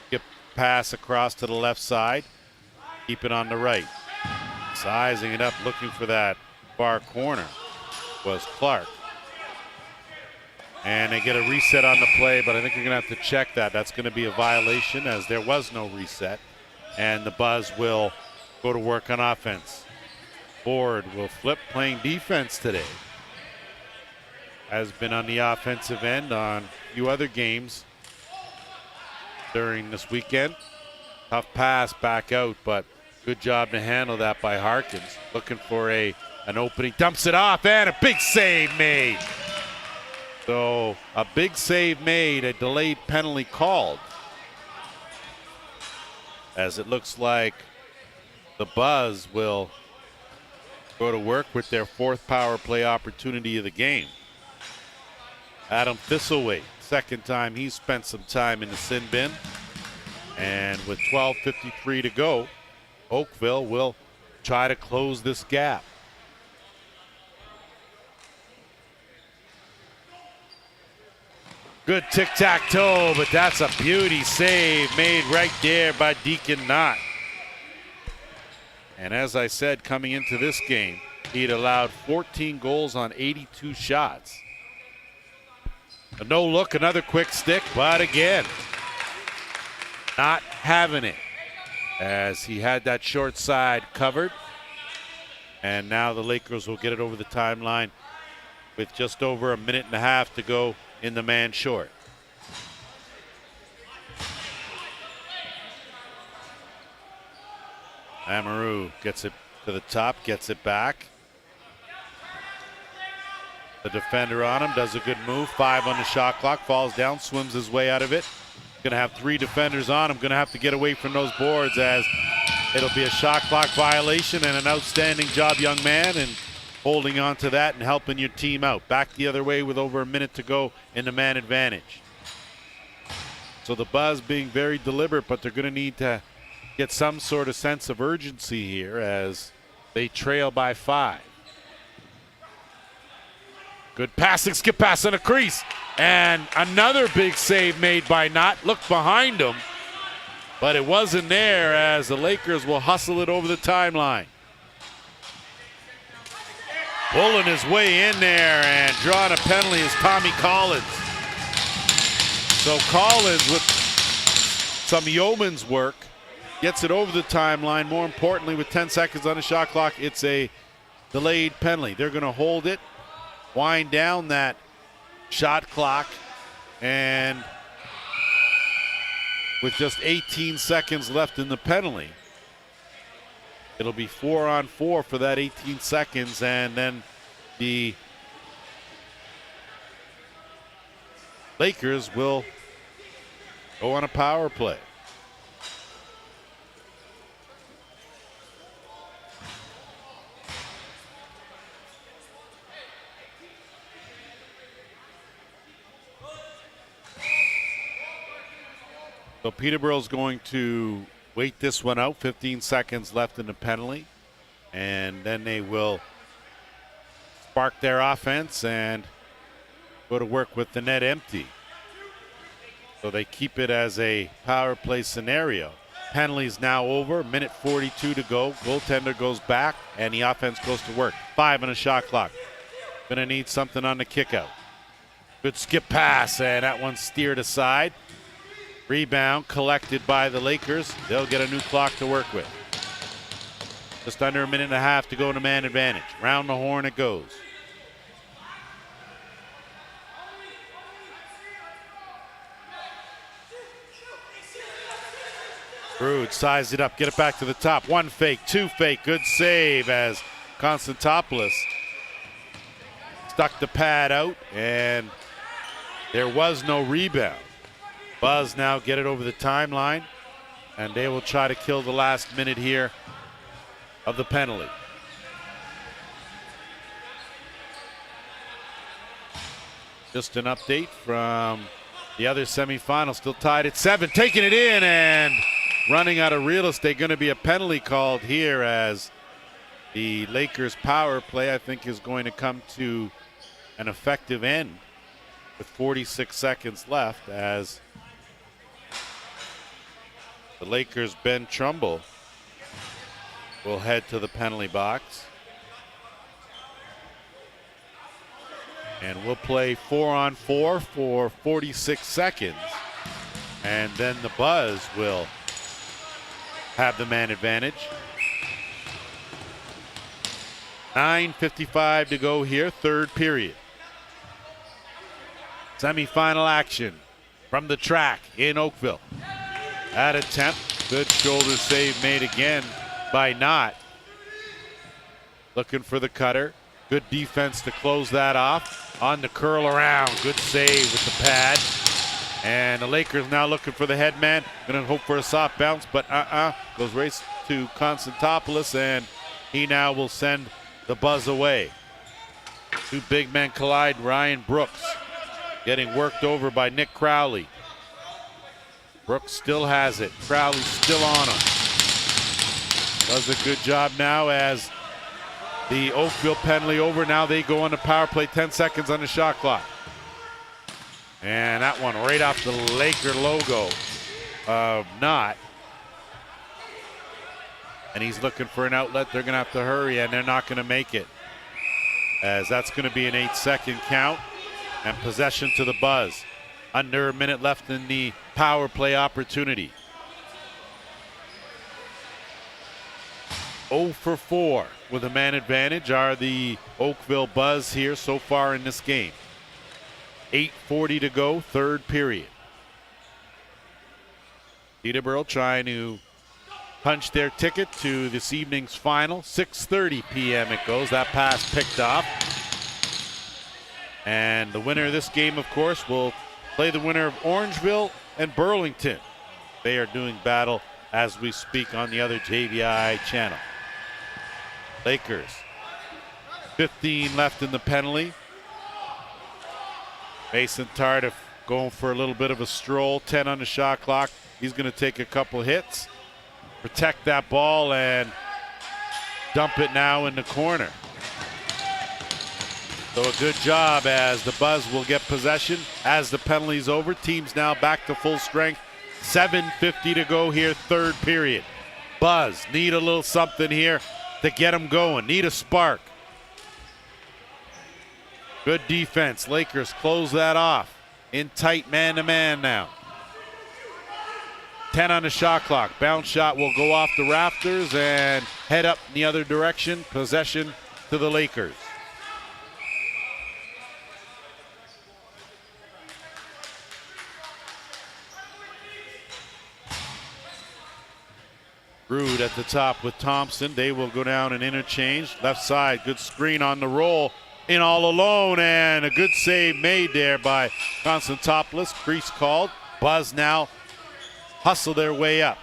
Skip pass across to the left side. Keep it on the right. Sizing it up, looking for that far corner was Clark. And they get a reset on the play, but I think you're going to have to check that. That's going to be a violation, as there was no reset. And the Buzz will go to work on offense. Ford will flip, playing defense today. Has been on the offensive end on a few other games during this weekend. Tough pass back out, but good job to handle that by Harkins. Looking for an opening, dumps it off, and a big save made. So a big save made, a delayed penalty called, as it looks like the Buzz will go to work with their fourth power play opportunity of the game. Adam Thistlewaite, second time he's spent some time in the sin bin. And with 12:53 to go, Oakville will try to close this gap. Good tic-tac-toe, but that's a beauty save made right there by Deacon Knott. And as I said, coming into this game, he'd allowed 14 goals on 82 shots. A no look, another quick stick, but again, not having it, as he had that short side covered. And now the Lakers will get it over the timeline with just over a minute and a half to go in the man short. Lamoureux gets it to the top, gets it back. The defender on him does a good move. 5 on the shot clock, falls down, swims his way out of it. Going to have 3 defenders on him. Going to have to get away from those boards, as It'll be a shot clock violation and an outstanding job, young man, and holding on to that and helping your team out. Back the other way with over a minute to go in the man advantage. So the Buzz being very deliberate, but they're going to need to get some sort of sense of urgency here as they trail by 5. Good passing, skip pass on a crease. And another big save made by Knott. Looked behind him, but it wasn't there as the Lakers will hustle it over the timeline. Pulling his way in there and drawing a penalty is Tommy Collins. So Collins with some yeoman's work gets it over the timeline. More importantly, with 10 seconds on the shot clock, it's a delayed penalty. They're going to hold it, wind down that shot clock, and with just 18 seconds left in the penalty, it'll be 4-on-4 for that 18 seconds, and then the Lakers will go on a power play. So Peterborough's going to wait this one out. 15 seconds left in the penalty. And then they will spark their offense and go to work with the net empty. So they keep it as a power play scenario. Penalty's now over. Minute 42 to go. Goaltender goes back and the offense goes to work. 5 on a shot clock. Gonna need something on the kick out. Good skip pass, and that one steered aside. Rebound collected by the Lakers. They'll get a new clock to work with. Just under a minute and a half to go to man advantage. Round the horn it goes. Brood sized it up, get it back to the top. 1 fake, 2 fake, good save as Konstantopoulos stuck the pad out, and there was no rebound. Buzz now get it over the timeline, and they will try to kill the last minute here of the penalty. Just an update from the other semifinal, still tied at 7, taking it in and running out of real estate. Going to be a penalty called here as the Lakers power play, I think, is going to come to an effective end with 46 seconds left as the Lakers' Ben Trumbull will head to the penalty box. And we'll play 4-on-4 for 46 seconds. And then the Buzz will have the man advantage. 9:55 to go here, third period. Semifinal action from the track in Oakville. That attempt, good shoulder save made again by Knott. Looking for the cutter. Good defense to close that off. On the curl around, good save with the pad. And the Lakers now looking for the head man. Gonna hope for a soft bounce, but goes race to Konstantopoulos, and he now will send the Buzz away. 2 big men collide. Ryan Brooks getting worked over by Nick Crowley. Brooks still has it. Crowley's still on him. Does a good job now as the Oakville penalty over. Now they go on the power play. 10 seconds on the shot clock. And that one right off the Laker logo of Knott. And he's looking for an outlet. They're going to have to hurry, and they're not going to make it, as that's going to be an 8-second count and possession to the Buzz. Under a minute left in the power play opportunity. 0 for 4 with a man advantage are the Oakville Buzz here so far in this game. 8:40 to go, third period. Peterborough trying to punch their ticket to this evening's final. 6:30 p.m. it goes. That pass picked off. And the winner of this game, of course, will play the winner of Orangeville and Burlington. They are doing battle as we speak on the other JVI channel. Lakers, 15 left in the penalty. Mason Tardif going for a little bit of a stroll, 10 on the shot clock. He's going to take a couple hits, protect that ball, and dump it now in the corner. So a good job as the Buzz will get possession as the penalty's over. Team's now back to full strength. 7:50 to go here, third period. Buzz need a little something here to get them going. Need a spark. Good defense. Lakers close that off. In tight man-to-man now. 10 on the shot clock. Bounce shot will go off the rafters and head up in the other direction. Possession to the Lakers. Rude at the top with Thompson. They will go down and interchange. Left side, good screen on the roll. In all alone, and a good save made there by Konstantopoulos. Crease called. Buzz now hustle their way up.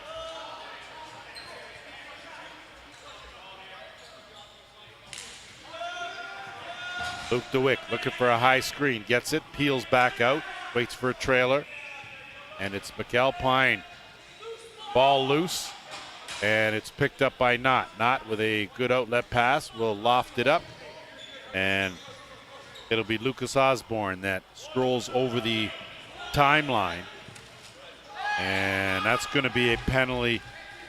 Luke DeWick looking for a high screen. Gets it, peels back out, waits for a trailer. And it's McAlpine. Ball loose. And it's picked up by Knott. Knott with a good outlet pass will loft it up. And it'll be Lucas Osborne that strolls over the timeline. And that's going to be a penalty.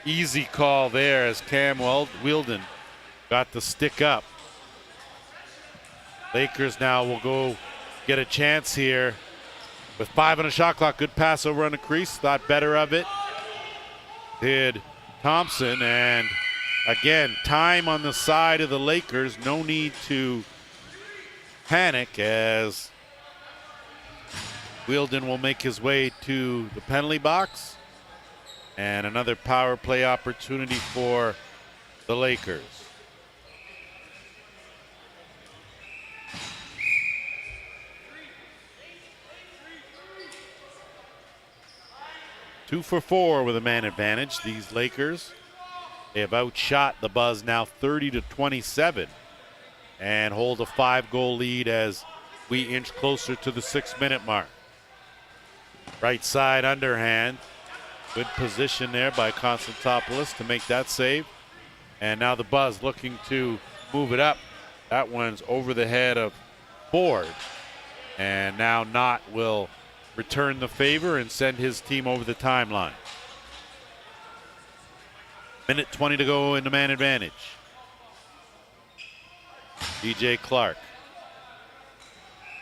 Easy call there as Cam Wielden got the stick up. Lakers now will go get a chance here with 5 on the shot clock. Good pass over on the crease. Thought better of it. Did Thompson. And again, time on the side of the Lakers. No need to panic as Wielden will make his way to the penalty box. And another power play opportunity for the Lakers. Two for 4 with a man advantage. These Lakers, they have outshot the Buzz now 30-27 and hold a 5-goal lead as we inch closer to the 6-minute mark. Right side underhand. Good position there by Konstantopoulos to make that save. And now the Buzz looking to move it up. That one's over the head of Ford. And now Knott will return the favor and send his team over the timeline. Minute 20 to go in the man advantage. DJ Clark.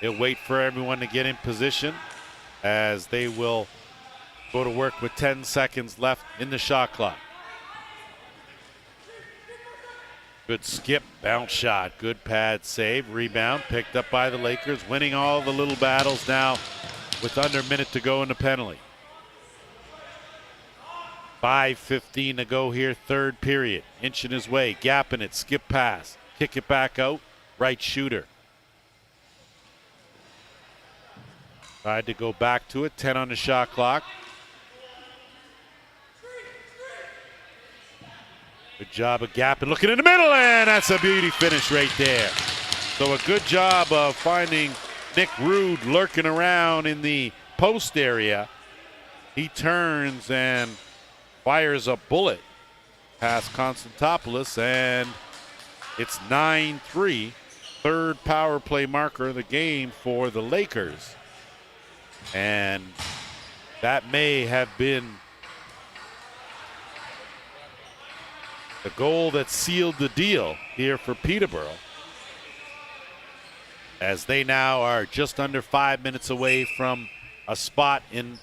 He'll wait for everyone to get in position as they will go to work with 10 seconds left in the shot clock. Good skip, bounce shot, good pad save, rebound, picked up by the Lakers, winning all the little battles now with under a minute to go in the penalty. 5:15 to go here, third period. Inching his way, gapping it, skip pass, kick it back out, right shooter. Tried to go back to it, 10 on the shot clock. Good job of gapping, looking in the middle, and that's a beauty finish right there. So a good job of finding Nick Rude lurking around in the post area. He turns and fires a bullet past Konstantopoulos, and it's 9-3. Third power play marker of the game for the Lakers. And that may have been the goal that sealed the deal here for Peterborough, as they now are just under 5 minutes away from a spot in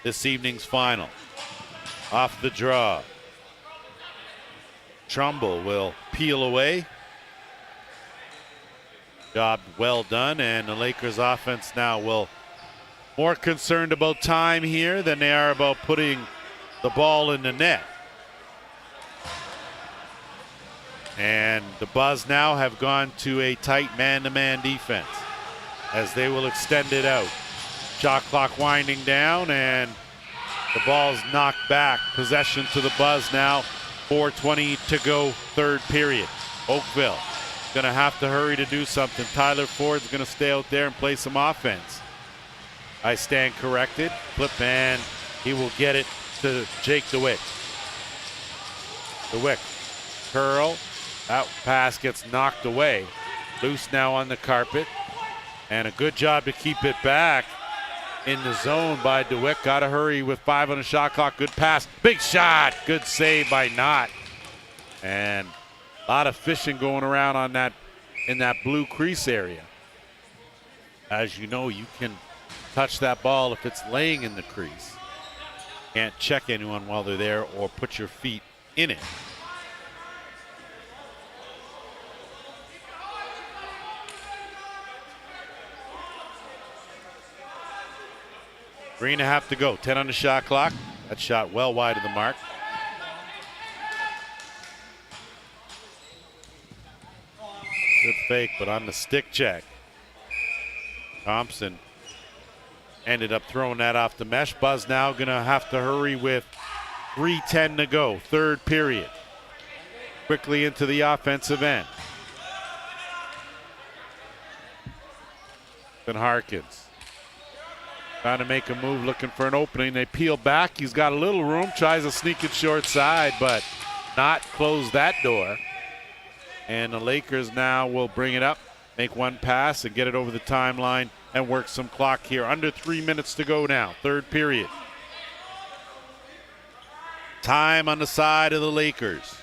this evening's final. Off the draw. Trumbull will peel away. Job well done, and the Lakers offense now will more concerned about time here than they are about putting the ball in the net. And the Buzz now have gone to a tight man-to-man defense as they will extend it out. Shot clock winding down, and The ball's knocked back. Possession to the Buzz now. 4:20 to go, third period. Oakville going to have to hurry to do something. Tyler Ford's going to stay out there and play some offense. I stand corrected. Flip, and he will get it to Jake DeWitt. DeWitt, curl. That pass gets knocked away. Loose now on the carpet. And a good job to keep it back in the zone by DeWitt. Got to hurry with 5 on the shot clock. Good pass. Big shot. Good save by Knott. And a lot of fishing going around on that in that blue crease area. As you know, you can touch that ball if it's laying in the crease. Can't check anyone while they're there or put your feet in it. Three and a half to go. 10 on the shot clock. That shot well wide of the mark. Good fake, but on the stick check. Thompson ended up throwing that off the mesh. Buzz now going to have to hurry with 3:10 to go. Third period. Quickly into the offensive end. And Harkins trying to make a move, looking for an opening. They peel back. He's got a little room. Tries to sneak it short side, but not close that door. And the Lakers now will bring it up, make one pass, and get it over the timeline and work some clock here. Under 3 minutes to go now, third period. Time on the side of the Lakers.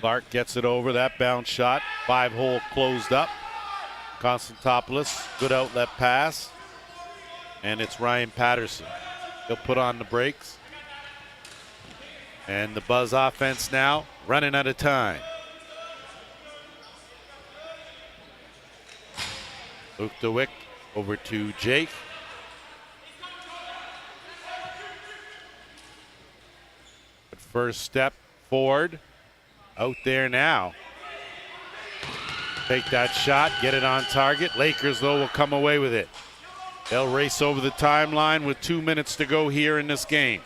Clark gets it over, that bounce shot. 5-hole closed up. Konstantopoulos, good outlet pass. And it's Ryan Patterson. He'll put on the brakes. And the Buzz offense now running out of time. Luke DeWitt over to Jake. But first step forward. Out there now. Take that shot, get it on target. Lakers, though, will come away with it. They'll race over the timeline with 2 minutes to go here in this game.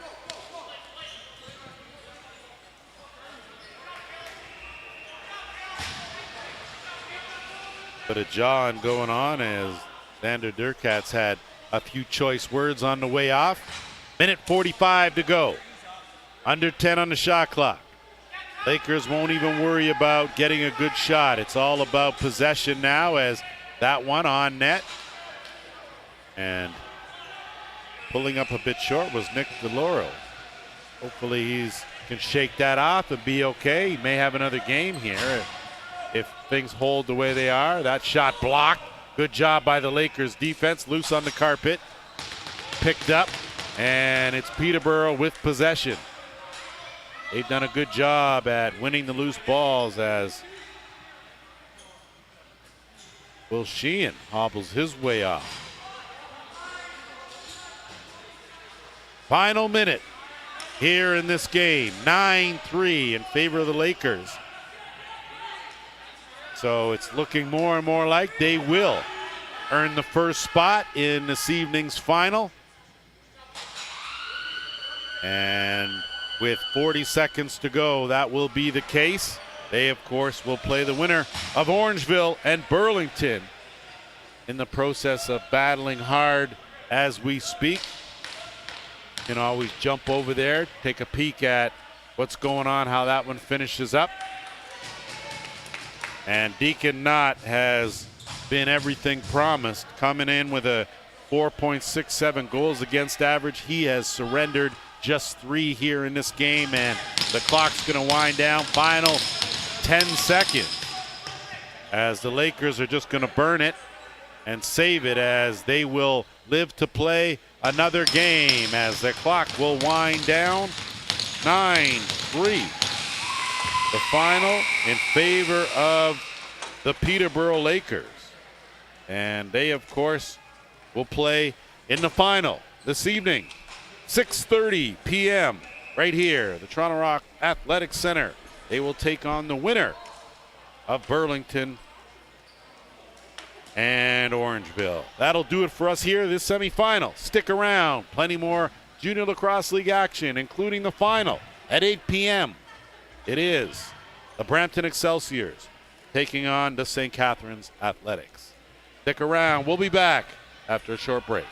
But a John going on as Xander Durkat's had a few choice words on the way off. Minute 45 to go. Under 10 on the shot clock. Lakers won't even worry about getting a good shot. It's all about possession now, as that one on net. And pulling up a bit short was Nick DeLauro. Hopefully he can shake that off and be okay. He may have another game here if things hold the way they are. That shot blocked. Good job by the Lakers defense. Loose on the carpet. Picked up. And it's Peterborough with possession. They've done a good job at winning the loose balls as Will Sheehan hobbles his way off. Final minute here in this game. 9-3 in favor of the Lakers. So it's looking more and more like they will earn the first spot in this evening's final. And with 40 seconds to go, that will be the case. They, of course, will play the winner of Orangeville and Burlington in the process of battling hard as we speak. You can always jump over there, take a peek at what's going on, how that one finishes up. And Deacon Knott has been everything promised, coming in with a 4.67 goals against average. He has surrendered just 3 here in this game, and the clock's going to wind down. Final 10 seconds as the Lakers are just going to burn it and save it, as they will live to play another game as the clock will wind down. 9-3. The final in favor of the Peterborough Lakers. And they, of course, will play in the final this evening. 6:30 p.m. right here, the Toronto Rock Athletic Center. They will take on the winner of Burlington and Orangeville. That'll do it for us here this semifinal. Stick around. Plenty more Junior Lacrosse League action, including the final at 8 p.m. It is the Brampton Excelsiors taking on the St. Catharines Athletics. Stick around. We'll be back after a short break.